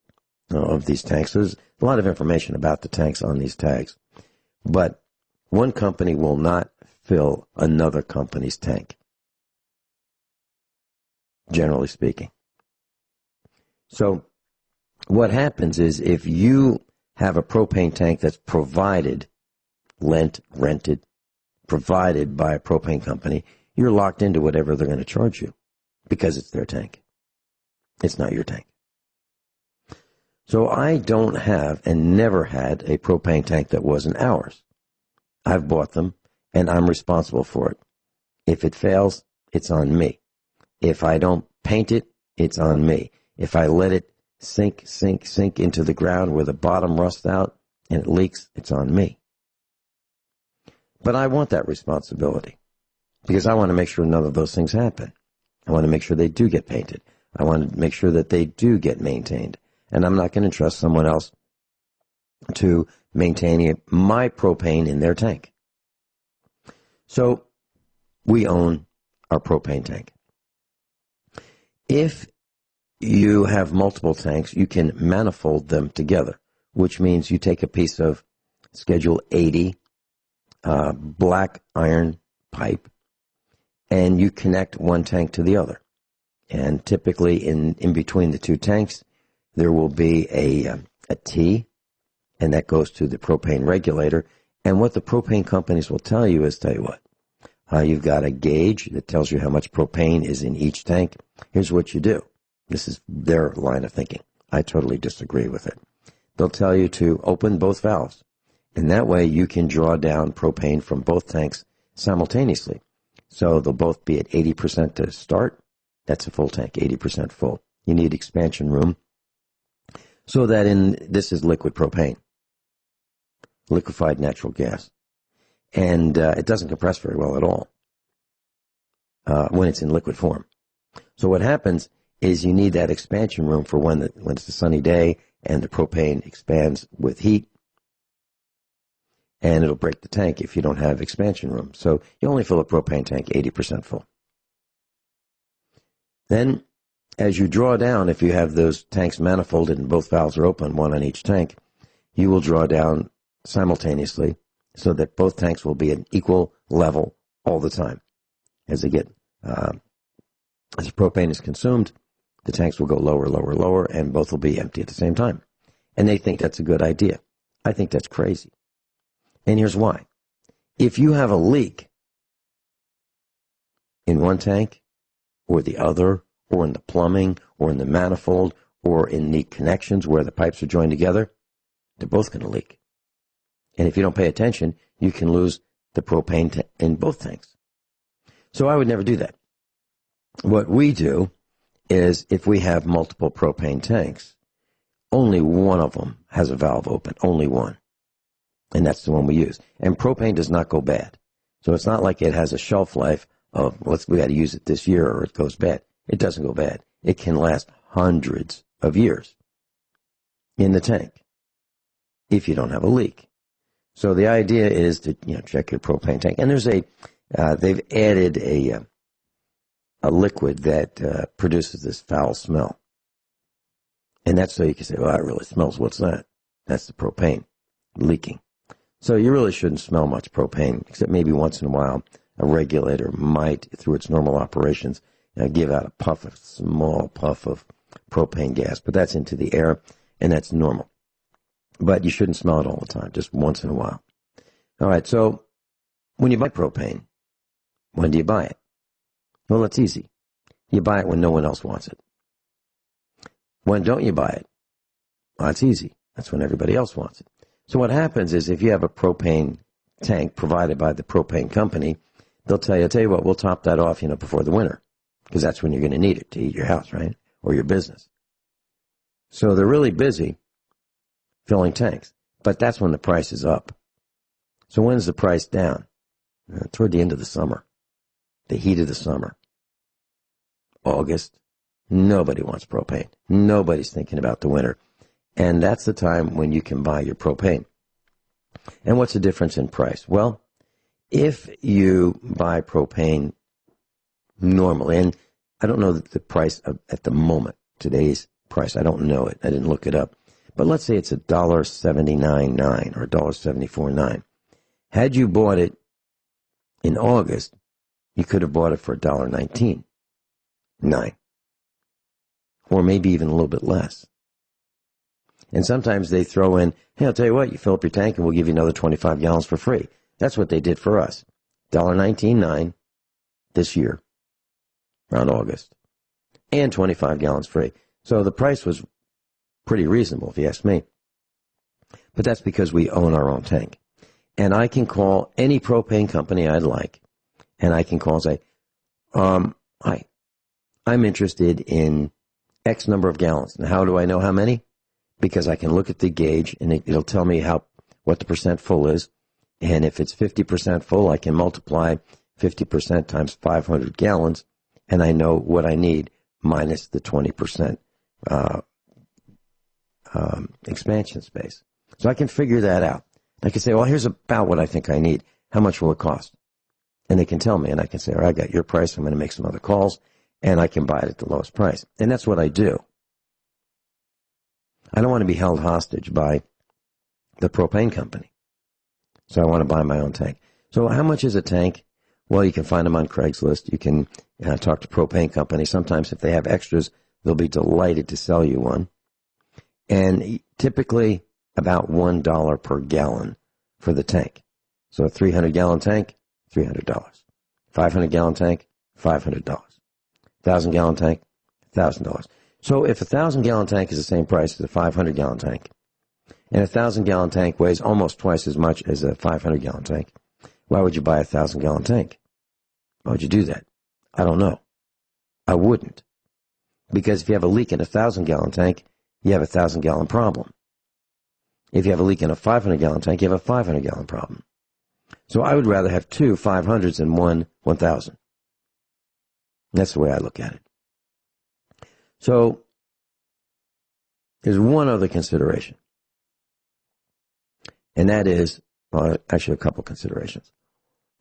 of these tanks. There's a lot of information about the tanks on these tags. But one company will not fill another company's tank, generally speaking. So what happens is if you have a propane tank that's provided, lent, rented, provided by a propane company, you're locked into whatever they're going to charge you because it's their tank. It's not your tank. So I don't have and never had a propane tank that wasn't ours. I've bought them, and I'm responsible for it. If it fails, it's on me. If I don't paint it, it's on me. If I let it sink into the ground where the bottom rusts out and it leaks, it's on me. But I want that responsibility because I want to make sure none of those things happen. I want to make sure they do get painted. I want to make sure that they do get maintained. And I'm not going to trust someone else to maintain my propane in their tank. So we own our propane tank. If you have multiple tanks, you can manifold them together, which means you take a piece of Schedule 80 black iron pipe and you connect one tank to the other. And typically in between the two tanks, there will be a T, and that goes to the propane regulator. And what the propane companies will tell you is, you've got a gauge that tells you how much propane is in each tank. Here's what you do. This is their line of thinking. I totally disagree with it. They'll tell you to open both valves, and that way you can draw down propane from both tanks simultaneously. So they'll both be at 80% to start. That's a full tank, 80% full. You need expansion room so that this is liquid propane, liquefied natural gas. And it doesn't compress very well at all when it's in liquid form. So what happens is you need that expansion room for when it's a sunny day and the propane expands with heat, and it'll break the tank if you don't have expansion room. So you only fill a propane tank 80% full. Then, as you draw down, if you have those tanks manifolded and both valves are open, one on each tank, you will draw down simultaneously so that both tanks will be at equal level all the time. As propane is consumed, the tanks will go lower, lower, lower, and both will be empty at the same time. And they think that's a good idea. I think that's crazy. And here's why. If you have a leak in one tank or the other, or in the plumbing, or in the manifold, or in the connections where the pipes are joined together, they're both going to leak. And if you don't pay attention, you can lose the propane in both tanks. So I would never do that. What we do is if we have multiple propane tanks, only one of them has a valve open, only one. And that's the one we use. And propane does not go bad. So it's not like it has a shelf life of, we got to use it this year or it goes bad. It doesn't go bad. It can last hundreds of years in the tank if you don't have a leak. So the idea is to check your propane tank. And there's they've added a liquid that produces this foul smell. And that's so you can say, well, that really smells. What's that? That's the propane leaking. So you really shouldn't smell much propane, except maybe once in a while a regulator might, through its normal operations, give out a small puff of propane gas. But that's into the air, and that's normal. But you shouldn't smell it all the time, just once in a while. All right, so when you buy propane, when do you buy it? Well, it's easy. You buy it when no one else wants it. When don't you buy it? Well, it's easy. That's when everybody else wants it. So what happens is if you have a propane tank provided by the propane company, they'll tell you what, we'll top that off, before the winter, because that's when you're going to need it to heat your house, right? Or your business. So they're really busy filling tanks, but that's when the price is up. So when's the price down? Toward the end of the summer, the heat of the summer. August, nobody wants propane. Nobody's thinking about the winter. And that's the time when you can buy your propane. And what's the difference in price? Well, if you buy propane normally, and I don't know the price at the moment, today's price, I don't know it. I didn't look it up. But let's say it's $1.79.9 or $1.74.9. Had you bought it in August, you could have bought it for $1.19.9. Or maybe even a little bit less. And sometimes they throw in, hey, I'll tell you what, you fill up your tank and we'll give you another 25 gallons for free. That's what they did for us. $1.19.9 this year, around August. And 25 gallons free. So the price was pretty reasonable, if you ask me. But that's because we own our own tank. And I can call any propane company I'd like, and I can call and say, hi, I'm interested in X number of gallons. And how do I know how many? Because I can look at the gauge, and it'll tell me what the percent full is. And if it's 50% full, I can multiply 50% times 500 gallons, and I know what I need minus the 20% expansion space. So I can figure that out. I can say, well, here's about what I think I need. How much will it cost? And they can tell me, and I can say, all right, I got your price. I'm going to make some other calls, and I can buy it at the lowest price. And that's what I do. I don't want to be held hostage by the propane company. So I want to buy my own tank. So how much is a tank? Well, you can find them on Craigslist. You can talk to propane companies. Sometimes if they have extras, they'll be delighted to sell you one. And typically about $1 per gallon for the tank. So a 300-gallon tank, $300. 500-gallon tank, $500. 1,000-gallon tank, $1,000. So if a 1,000-gallon tank is the same price as a 500-gallon tank, and a 1,000-gallon tank weighs almost twice as much as a 500-gallon tank, why would you buy a 1,000-gallon tank? Why would you do that? I don't know. I wouldn't. Because if you have a leak in a 1,000-gallon tank, you have a 1,000-gallon problem. If you have a leak in a 500-gallon tank, you have a 500-gallon problem. So I would rather have two 500s than one 1,000. That's the way I look at it. So there's one other consideration. And that is, well, actually a couple considerations.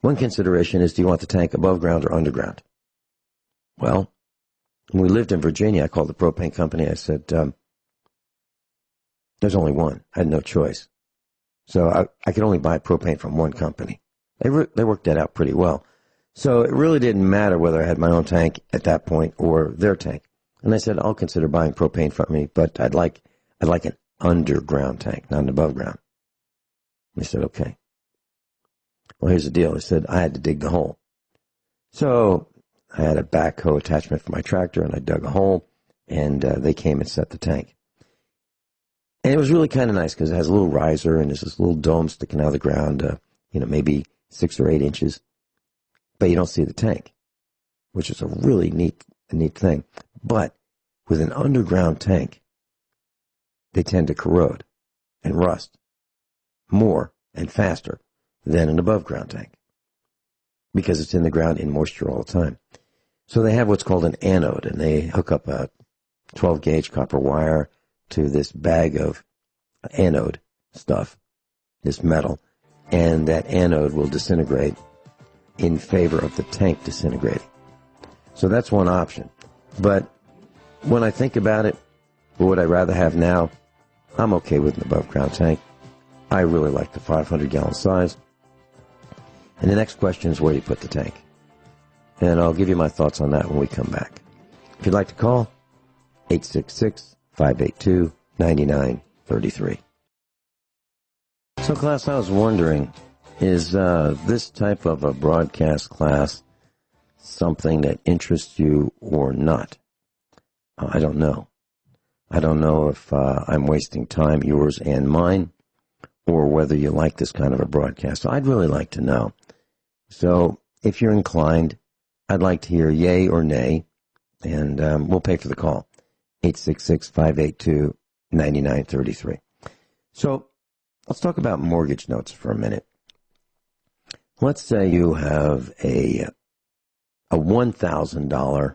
One consideration is, do you want the tank above ground or underground? Well, when we lived in Virginia, I called the propane company. I said, there's only one. I had no choice. So I could only buy propane from one company. They worked that out pretty well. So it really didn't matter whether I had my own tank at that point or their tank. And I said, I'll consider buying propane from me, but I'd like an underground tank, not an above ground. They said, okay. Well, here's the deal. They said I had to dig the hole. So I had a backhoe attachment for my tractor, and I dug a hole, and they came and set the tank. And it was really kind of nice because it has a little riser, and there's this little dome sticking out of the ground, maybe 6 or 8 inches. But you don't see the tank, which is a really neat thing. But with an underground tank, they tend to corrode and rust more and faster than an above-ground tank because it's in the ground in moisture all the time. So they have what's called an anode, and they hook up a 12-gauge copper wire to this bag of anode stuff, this metal, and that anode will disintegrate in favor of the tank disintegrating. So that's one option. But when I think about it, what would I rather have now? I'm okay with an above-ground tank. I really like the 500-gallon size. And the next question is, where do you put the tank? And I'll give you my thoughts on that when we come back. If you'd like to call, 866-582-9933. So, class, I was wondering, is this type of a broadcast class something that interests you or not? I don't know. I don't know if I'm wasting time, yours and mine, or whether you like this kind of a broadcast. So I'd really like to know. So if you're inclined, I'd like to hear yay or nay, and we'll pay for the call, 866-582-9933. So let's talk about mortgage notes for a minute. Let's say you have a $1,000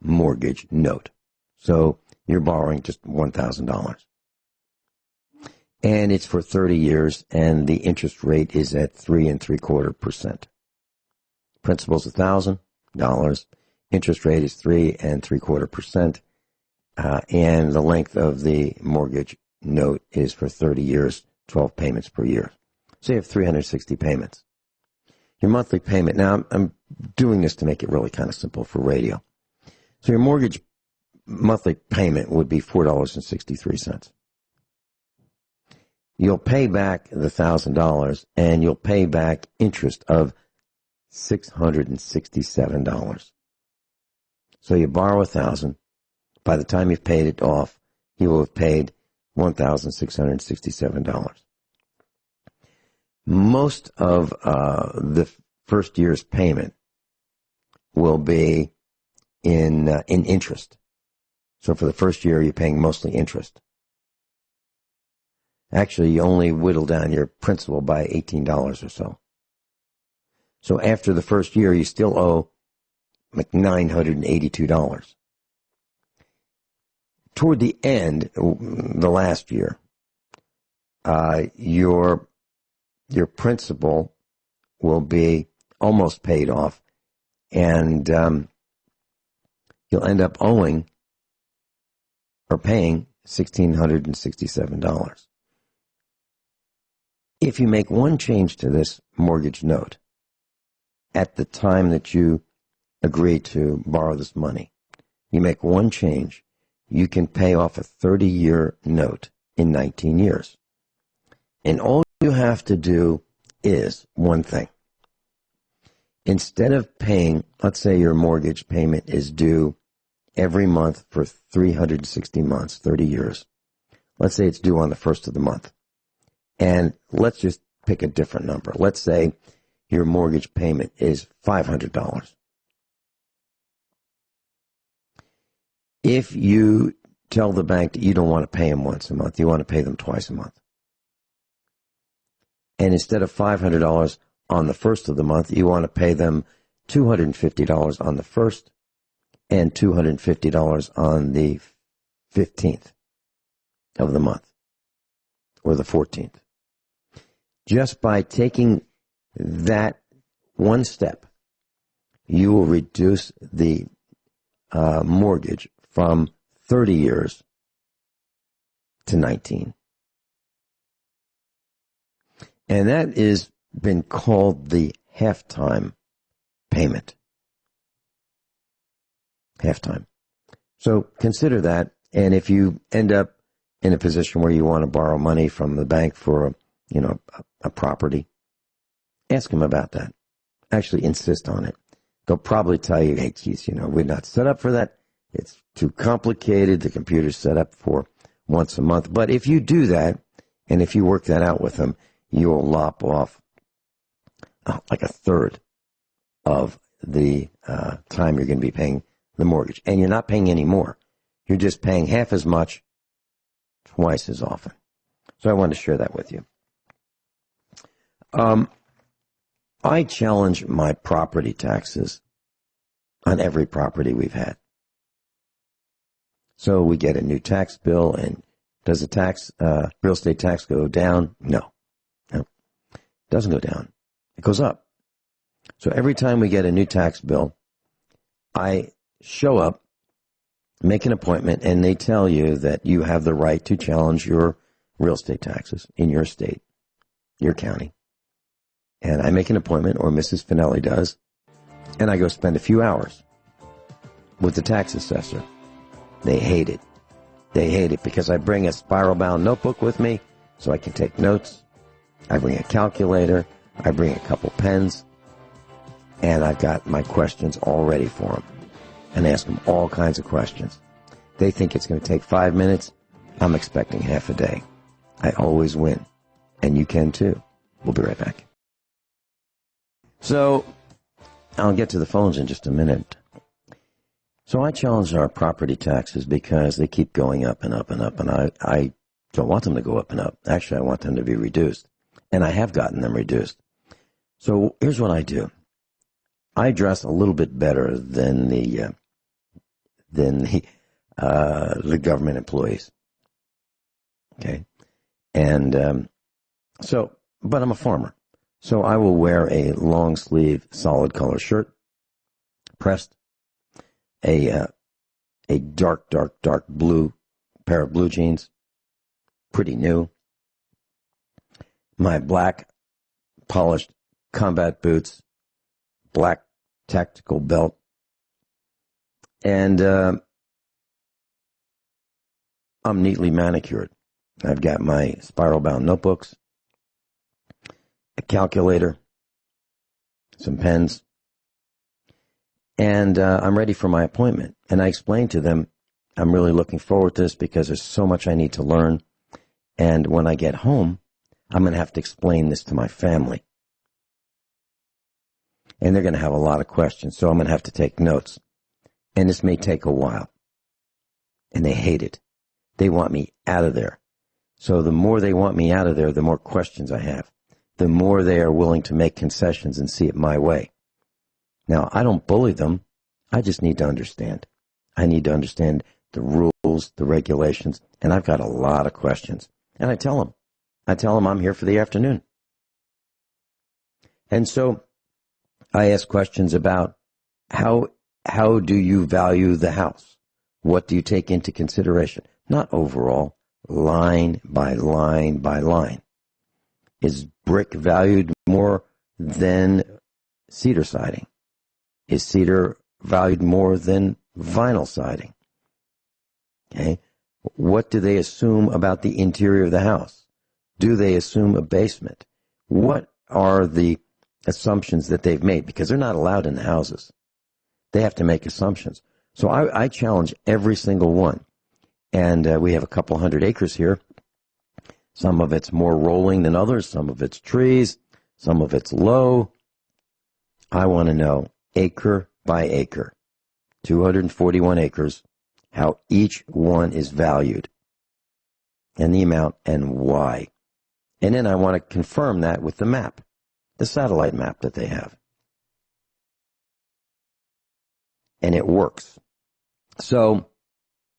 mortgage note. So you're borrowing just $1,000. And it's for 30 years, and the interest rate is at 3.75%. Principal's $1,000. Interest rate is 3.75%. And the length of the mortgage note is for 30 years, 12 payments per year. So you have 360 payments. Your monthly payment, now I'm doing this to make it really kind of simple for radio. So your mortgage monthly payment would be $4.63. You'll pay back the $1,000, and you'll pay back interest of $667. So you borrow $1,000. By the time you've paid it off, you will have paid $1,667. Most of the first year's payment will be in interest. So for the first year, you're paying mostly interest. Actually, you only whittle down your principal by $18 or so. So after the first year, you still owe like $982. Toward the end, the last year, your principal will be almost paid off, and you'll end up owing or paying $1,667. If you make one change to this mortgage note at the time that you agree to borrow this money, you make one change, you can pay off a 30-year note in 19 years. And all you have to do is one thing. Instead of paying, let's say your mortgage payment is due every month for 360 months, 30 years. Let's say it's due on the first of the month. And let's just pick a different number. Let's say your mortgage payment is $500. If you tell the bank that you don't want to pay them once a month, you want to pay them twice a month. And instead of $500 on the first of the month, you want to pay them $250 on the first and $250 on the 15th of the month or the 14th. Just by taking that one step, you will reduce the mortgage from 30 years to 19. And that is been called the halftime payment. Halftime. So consider that, and if you end up in a position where you want to borrow money from the bank for a property, ask them about that. Actually insist on it. They'll probably tell you, hey, geez, we're not set up for that. It's too complicated. The computer's set up for once a month. But if you do that, and if you work that out with them, you'll lop off like a third of the time you're going to be paying the mortgage. And you're not paying any more. You're just paying half as much, twice as often. So I wanted to share that with you. I challenge my property taxes on every property we've had. So we get a new tax bill, and does the real estate tax go down? No. It doesn't go down. It goes up. So every time we get a new tax bill, I show up, make an appointment, and they tell you that you have the right to challenge your real estate taxes in your state, your county. And I make an appointment, or Mrs. Finelli does, and I go spend a few hours with the tax assessor. They hate it. They hate it because I bring a spiral-bound notebook with me so I can take notes. I bring a calculator. I bring a couple pens. And I've got my questions all ready for them. And ask them all kinds of questions. They think it's going to take 5 minutes. I'm expecting half a day. I always win. And you can too. We'll be right back. So, I'll get to the phones in just a minute. So I challenge our property taxes because they keep going up and up and up, and I don't want them to go up and up. Actually, I want them to be reduced, and I have gotten them reduced. So here's what I do. I dress a little bit better than the government employees. Okay, and but I'm a farmer, so I will wear a long sleeve, solid color shirt, pressed. A dark blue pair of blue jeans, pretty new. My black polished combat boots, black tactical belt, and I'm neatly manicured. I've got my spiral-bound notebooks, a calculator, some pens, and I'm ready for my appointment. And I explained to them, I'm really looking forward to this because there's so much I need to learn. And when I get home, I'm going to have to explain this to my family. And they're going to have a lot of questions, so I'm going to have to take notes. And this may take a while. And they hate it. They want me out of there. So the more they want me out of there, the more questions I have. The more they are willing to make concessions and see it my way. Now, I don't bully them. I just need to understand. I need to understand the rules, the regulations, and I've got a lot of questions. And I tell them I'm here for the afternoon. And so I ask questions about how do you value the house? What do you take into consideration? Not overall, line by line by line. Is brick valued more than cedar siding? Is cedar valued more than vinyl siding? Okay. What do they assume about the interior of the house? Do they assume a basement? What are the assumptions that they've made? Because they're not allowed in the houses. They have to make assumptions. So I challenge every single one. And we have a couple hundred acres here. Some of it's more rolling than others. Some of it's trees. Some of it's low. I want to know, acre by acre, 241 acres, how each one is valued, and the amount and why. And then I want to confirm that with the map, the satellite map that they have. And it works. So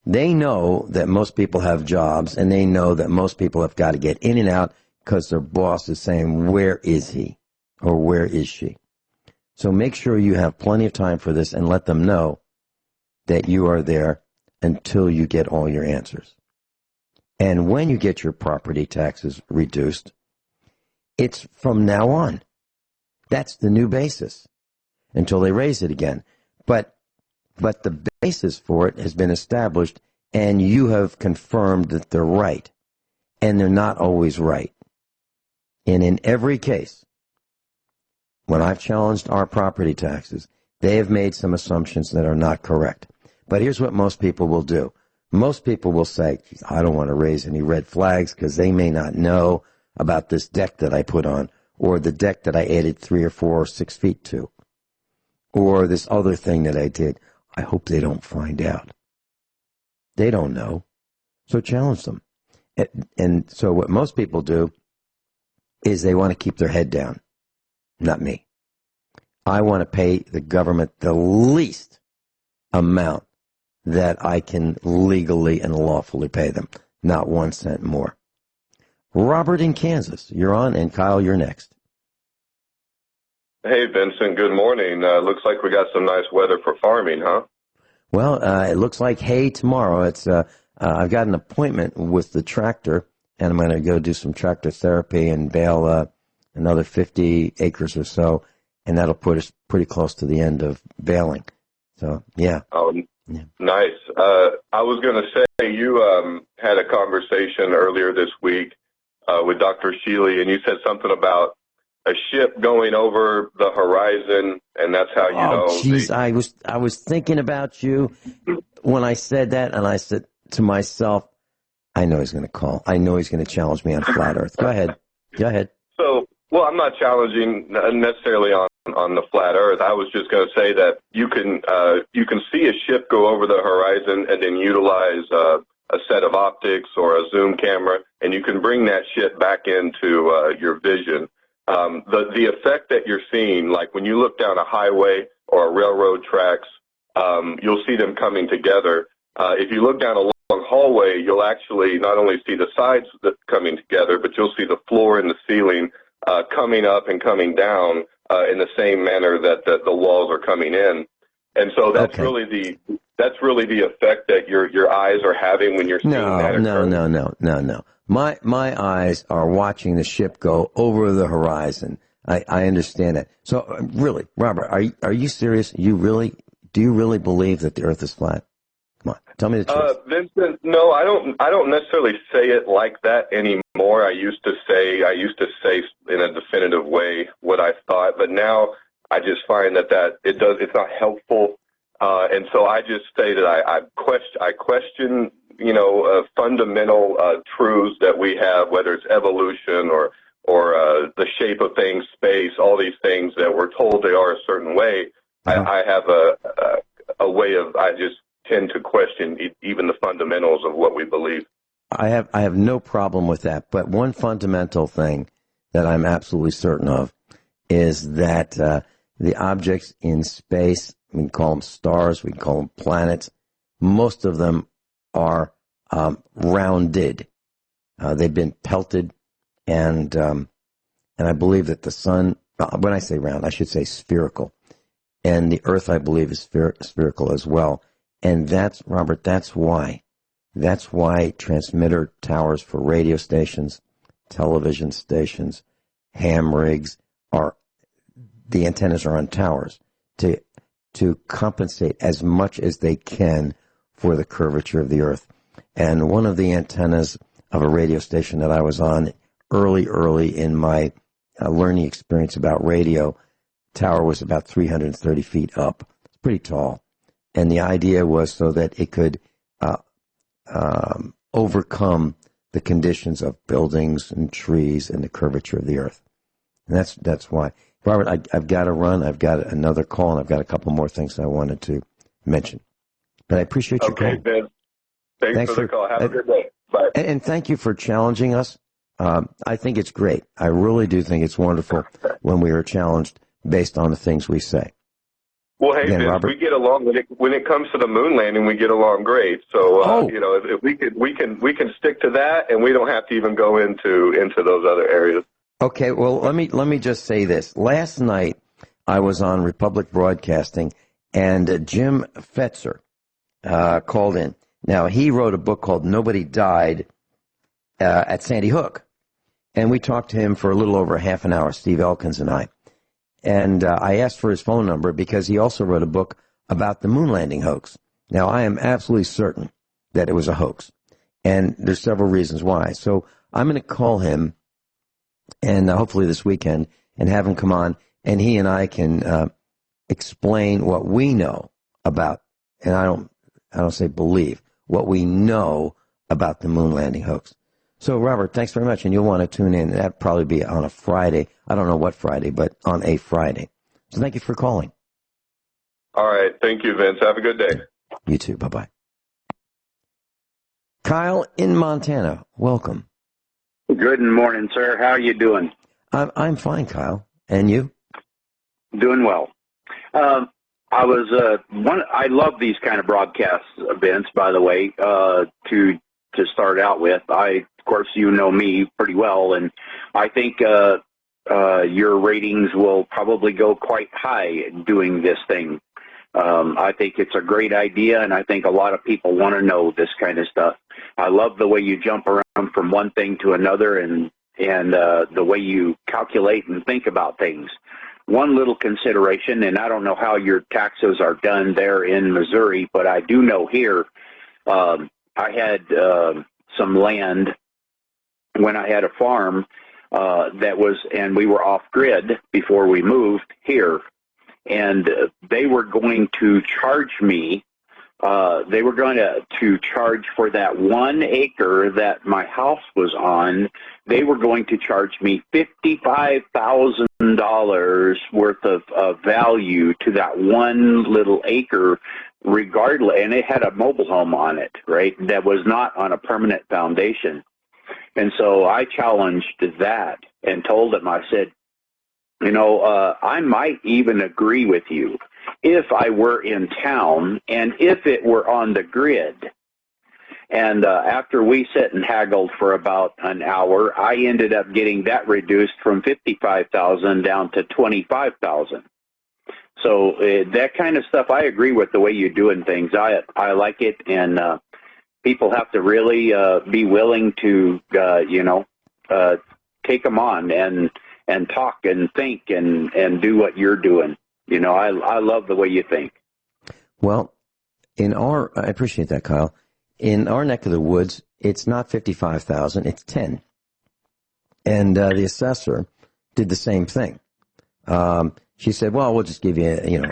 they know that most people have jobs, and they know that most people have got to get in and out because their boss is saying, where is he or where is she? So make sure you have plenty of time for this and let them know that you are there until you get all your answers. And when you get your property taxes reduced, it's from now on. That's the new basis until they raise it again. But the basis for it has been established, and you have confirmed that they're right. And they're not always right. And in every case, when I've challenged our property taxes, they have made some assumptions that are not correct. But here's what most people will do. Most people will say, I don't want to raise any red flags because they may not know about this deck that I put on, or the deck that I added 3 or 4 or 6 feet to, or this other thing that I did. I hope they don't find out. They don't know. So challenge them. And so what most people do is they want to keep their head down. Not me. I want to pay the government the least amount that I can legally and lawfully pay them. Not 1 cent more. Robert in Kansas, you're on, and Kyle, you're next. Hey, Vincent, good morning. Looks like we got some nice weather for farming, huh? Well, it looks like hay tomorrow. It's I've got an appointment with the tractor, and I'm going to go do some tractor therapy and bale another 50 acres or so, and that'll put us pretty close to the end of baling. So, yeah. Oh, yeah. Nice. I was going to say, you had a conversation earlier this week with Dr. Sheely, and you said something about a ship going over the horizon, and that's how you know. Oh, jeez, I was thinking about you when I said that, and I said to myself, I know he's going to call. I know he's going to challenge me on flat Earth. Go ahead. Go ahead. So, well, I'm not challenging necessarily on the flat Earth. I was just going to say that you can see a ship go over the horizon and then utilize a set of optics or a zoom camera, and you can bring that ship back into your vision. The effect that you're seeing, like when you look down a highway or a railroad tracks, you'll see them coming together. If you look down a long hallway, you'll actually not only see the sides coming together, but you'll see the floor and the ceiling coming up and coming down in the same manner that the walls are coming in. And so that's okay. really the effect that your eyes are having when you're seeing that. No. My eyes are watching the ship go over the horizon. I understand that. So really, Robert, are you serious? Do you really believe that the Earth is flat? Come on, tell me the truth. Vincent, no, I don't necessarily say it like that anymore. I used to say in a definitive way what I thought, but now I just find that it's not helpful. And so I just say that I question, fundamental truths that we have, whether it's evolution or the shape of things, space, all these things that we're told they are a certain way. Uh-huh. I have a way of, I just tend to question even the fundamentals of what we believe. I have no problem with that, but one fundamental thing that I'm absolutely certain of is that the objects in space, we can call them stars, we can call them planets, most of them are rounded. They've been pelted, and I believe that the sun, when I say round, I should say spherical, and the Earth, I believe, is spherical as well. And Robert, that's why transmitter towers for radio stations, television stations, ham rigs the antennas are on towers to compensate as much as they can for the curvature of the Earth. And one of the antennas of a radio station that I was on early in my learning experience about radio, tower was about 330 feet up. It's pretty tall. And the idea was so that it could overcome the conditions of buildings and trees and the curvature of the earth. And that's why. Robert, I've got to run. I've got another call, and I've got a couple more things I wanted to mention. But I appreciate your call. Okay, Ben. Thanks for the call. Have a good day. Bye. And thank you for challenging us. I think it's great. I really do think it's wonderful when we are challenged based on the things we say. Well, hey, Again, Vince, Robert, we get along when it comes to the moon landing. We get along great. So if we can stick to that, and we don't have to even go into those other areas. Okay. Well, let me just say this. Last night I was on Republic Broadcasting, and Jim Fetzer called in. Now he wrote a book called "Nobody Died at Sandy Hook," and we talked to him for a little over half an hour. Steve Elkins and I. And I asked for his phone number because he also wrote a book about the moon landing hoax. Now, I am absolutely certain that it was a hoax. And there's several reasons why. So I'm going to call him, and hopefully this weekend, and have him come on, and he and I can explain what we know about, and I don't say believe, what we know about the moon landing hoax. So, Robert, thanks very much, and you'll want to tune in. That'd probably be on a Friday. I don't know what Friday, but on a Friday. So thank you for calling. All right. Thank you, Vince. Have a good day. You too. Bye-bye. Kyle in Montana, welcome. Good morning, sir. How are you doing? I'm fine, Kyle. And you? Doing well. I love these kind of broadcasts, Vince, by the way, to start out with. Of course, you know me pretty well, and I think your ratings will probably go quite high doing this thing. I think it's a great idea, and I think a lot of people want to know this kind of stuff. I love the way you jump around from one thing to another, and the way you calculate and think about things. One little consideration, and I don't know how your taxes are done there in Missouri, but I do know here, I had some land when I had a farm and we were off grid before we moved here, and they were going to charge me. They were going to charge for that 1 acre that my house was on. They were going to charge me $55,000 worth of value to that one little acre, regardless. And it had a mobile home on it, right? That was not on a permanent foundation. And so I challenged that and told them, I said, I might even agree with you if I were in town and if it were on the grid. And after we sat and haggled for about an hour, I ended up getting that reduced from $55,000 down to $25,000. So that kind of stuff, I agree with the way you're doing things. I like it, and people have to really be willing to, take them on and talk and think and do what you're doing. I love the way you think. Well, I appreciate that, Kyle. In our neck of the woods, it's not 55,000, it's 10. And the assessor did the same thing. She said, well, we'll just give you,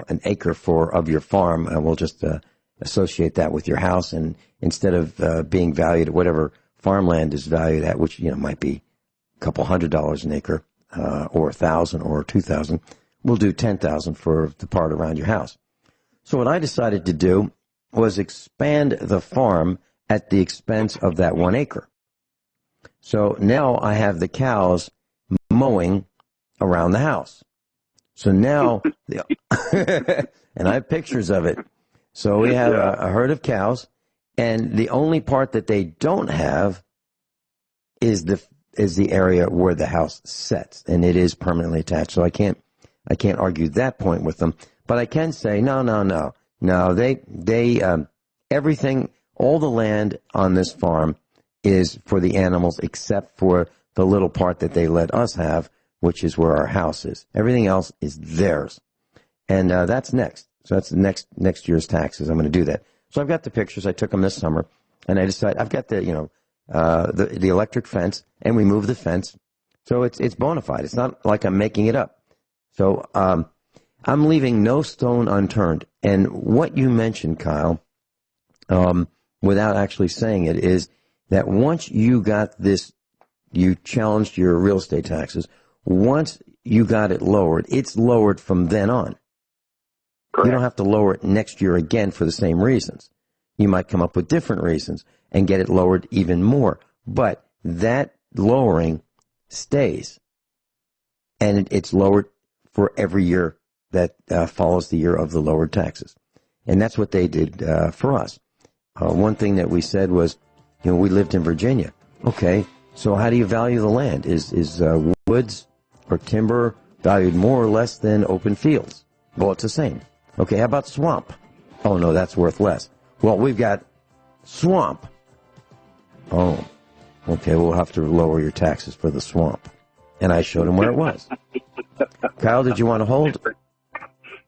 an acre of your farm, and we'll just associate that with your house. And instead of being valued at whatever farmland is valued at, which, might be a couple $100 an acre, or 1,000 or 2,000, we'll do 10,000 for the part around your house. So what I decided to do was expand the farm at the expense of that 1 acre. So now I have the cows mowing around the house. So now, and I have pictures of it. So we have a herd of cows, and the only part that they don't have is the area where the house sets, and it is permanently attached. So I can't argue that point with them, but I can say no. Everything, all the land on this farm is for the animals except for the little part that they let us have, which is where our house is. Everything else is theirs. And that's next. So that's next year's taxes. I'm going to do that. So I've got the pictures. I took them this summer, and I decided I've got the electric fence, and we moved the fence. So it's bona fide. It's not like I'm making it up. So I'm leaving no stone unturned. And what you mentioned, Kyle, without actually saying it, is that once you got this, you challenged your real estate taxes. Once you got it lowered, it's lowered from then on. Correct. You don't have to lower it next year again for the same reasons. You might come up with different reasons and get it lowered even more. But that lowering stays. And it's lowered for every year that follows the year of the lowered taxes. And that's what they did for us. One thing that we said was, we lived in Virginia. Okay, so how do you value the land? Is woods or timber valued more or less than open fields? Well, it's the same. Okay, how about swamp? Oh, no, that's worth less. Well, we've got swamp. Oh, okay, we'll have to lower your taxes for the swamp. And I showed him where it was. Kyle, did you want to hold?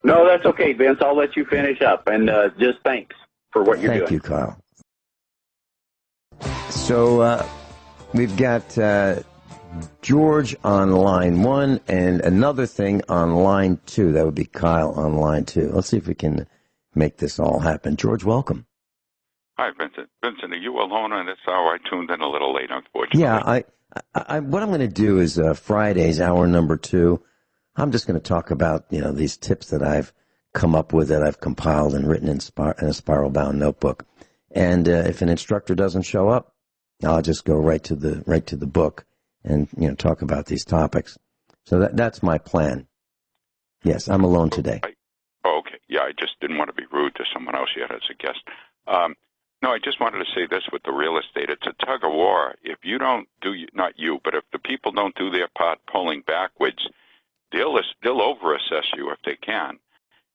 No, that's okay, Vince. I'll let you finish up. And just thanks for what you're doing. Thank you, Kyle. So we've got George on line 1 and another thing on line 2. That would be Kyle on line 2. Let's see if we can make this all happen. George, welcome. Hi, Vincent. Vincent, are you alone on this hour? I tuned in a little late, unfortunately. Yeah, what I'm going to do is Friday's hour number 2. I'm just going to talk about these tips that I've come up with, that I've compiled and written in a spiral-bound notebook. And if an instructor doesn't show up, I'll just go right to the book and talk about these topics. So that's my plan. Yes, I'm alone today. Okay. Yeah, I just didn't want to be rude to someone else yet as a guest. No, I just wanted to say this with the real estate. It's a tug of war. If you don't do, not you, but if the people don't do their part pulling backwards, they'll over-assess you if they can.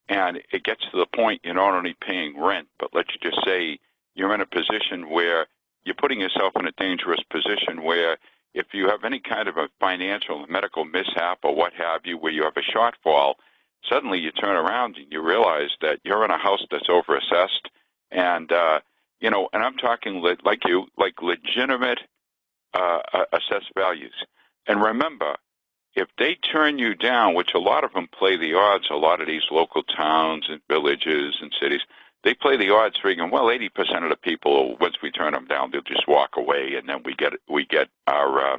And it gets to the point you're not only paying rent, but let's just say you're in a position where you're putting yourself in a dangerous position where if you have any kind of a financial, medical mishap or what have you, where you have a shortfall, suddenly you turn around and you realize that you're in a house that's over-assessed. And, and I'm talking like legitimate assessed values. And remember, if they turn you down, which a lot of them play the odds, a lot of these local towns and villages and cities, they play the odds figuring, well, 80% of the people, once we turn them down, they'll just walk away, and then we get our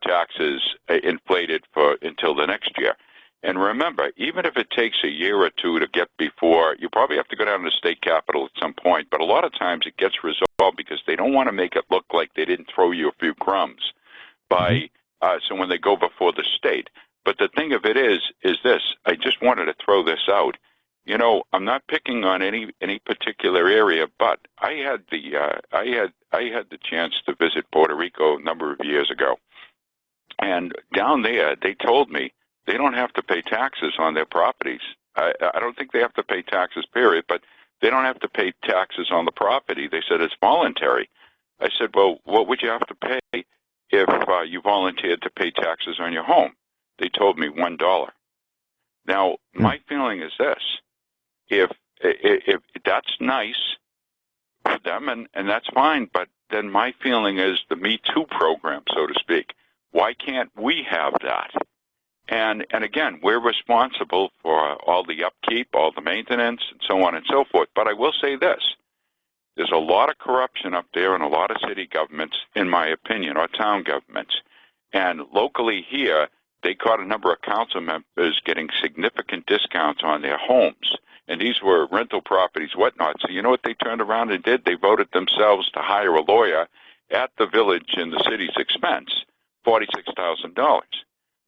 taxes inflated until the next year. And remember, even if it takes a year or two to get before, you probably have to go down to the state capitol at some point, but a lot of times it gets resolved because they don't want to make it look like they didn't throw you a few crumbs so when they go before the state. But the thing of it is this, I just wanted to throw this out. I'm not picking on any particular area, but I had the chance to visit Puerto Rico a number of years ago. And down there, they told me they don't have to pay taxes on their properties. I don't think they have to pay taxes, period, but they don't have to pay taxes on the property. They said it's voluntary. I said, well, what would you have to pay if you volunteered to pay taxes on your home? They told me $1. Now, my feeling is this. If that's nice for them, and that's fine, but then my feeling is the Me Too program, so to speak. Why can't we have that? And again, we're responsible for all the upkeep, all the maintenance, and so on and so forth. But I will say this. There's a lot of corruption up there in a lot of city governments, in my opinion, or town governments. And locally here, they caught a number of council members getting significant discounts on their homes. And these were rental properties, whatnot. So you know what they turned around and did? They voted themselves to hire a lawyer at the village and the city's expense, $46,000.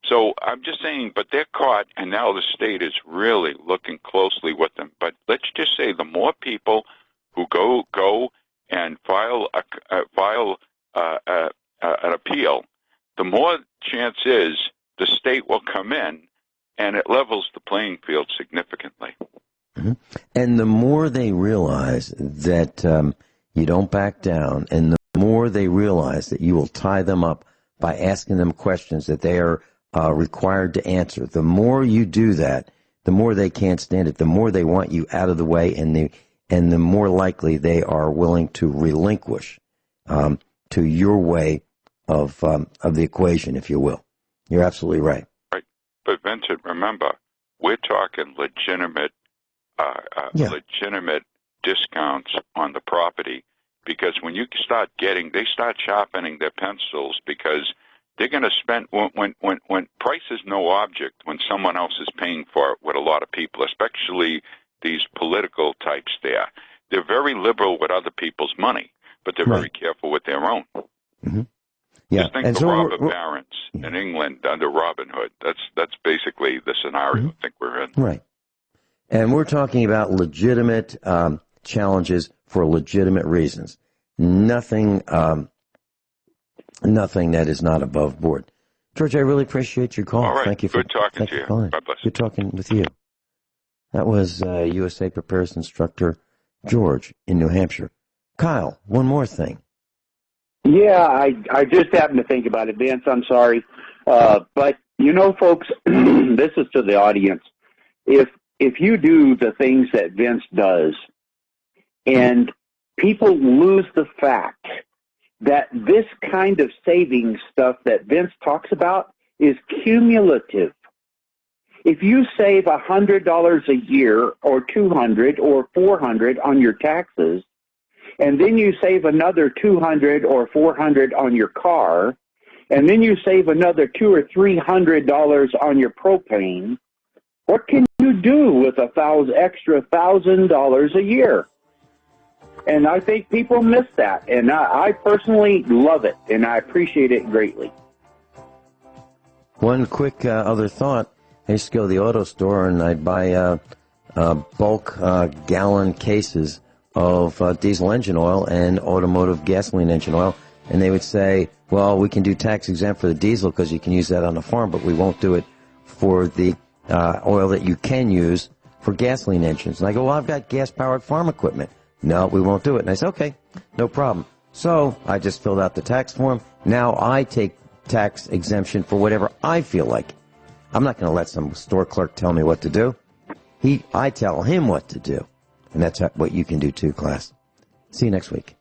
So I'm just saying, but they're caught, and now the state is really looking closely with them. But let's just say the more people who go and file an appeal, the more chance is the state will come in, and it levels the playing field significantly. Mm-hmm. And the more they realize that you don't back down, and the more they realize that you will tie them up by asking them questions that they are required to answer, the more you do that, the more they can't stand it, the more they want you out of the way, and the more likely they are willing to relinquish to your way of the equation, if you will. You're absolutely right. Right. But Vincent, remember, we're talking legitimate legitimate discounts on the property, because when you start they start sharpening their pencils, because they're going to spend, when price is no object, when someone else is paying for it, with a lot of people, especially these political types there, they're very liberal with other people's money, but they're very careful with their own. Mm-hmm. Yeah. Just think of robber barons in England under Robin Hood. That's basically the scenario I think we're in. Right. And we're talking about legitimate challenges for legitimate reasons. Nothing that is not above board. George, I really appreciate your call. All right. Thank you for Good talking to you. calling. God bless. Good talking with you. That was USA Prepares instructor George in New Hampshire. Kyle, one more thing. Yeah, I just happened to think about it, Vince. I'm sorry. But, folks, this is to the audience. If you do the things that Vince does, and people lose the fact that this kind of saving stuff that Vince talks about is cumulative. If you save $100 a year or $200 or $400 on your taxes, and then you save another $200 or $400 on your car, and then you save another $200 or $300 on your propane, what can you do with extra $1,000 a year? And I think people miss that, and I personally love it, and I appreciate it greatly. One quick other thought. I used to go to the auto store, and I'd buy bulk gallon cases of diesel engine oil and automotive gasoline engine oil, and they would say, well, we can do tax exempt for the diesel because you can use that on the farm, but we won't do it for the oil that you can use for gasoline engines. And I go, well, I've got gas-powered farm equipment. No, we won't do it. And I said, okay, no problem. So I just filled out the tax form. Now I take tax exemption for whatever I feel like. I'm not going to let some store clerk tell me what to do. I tell him what to do. And that's what you can do too, class. See you next week.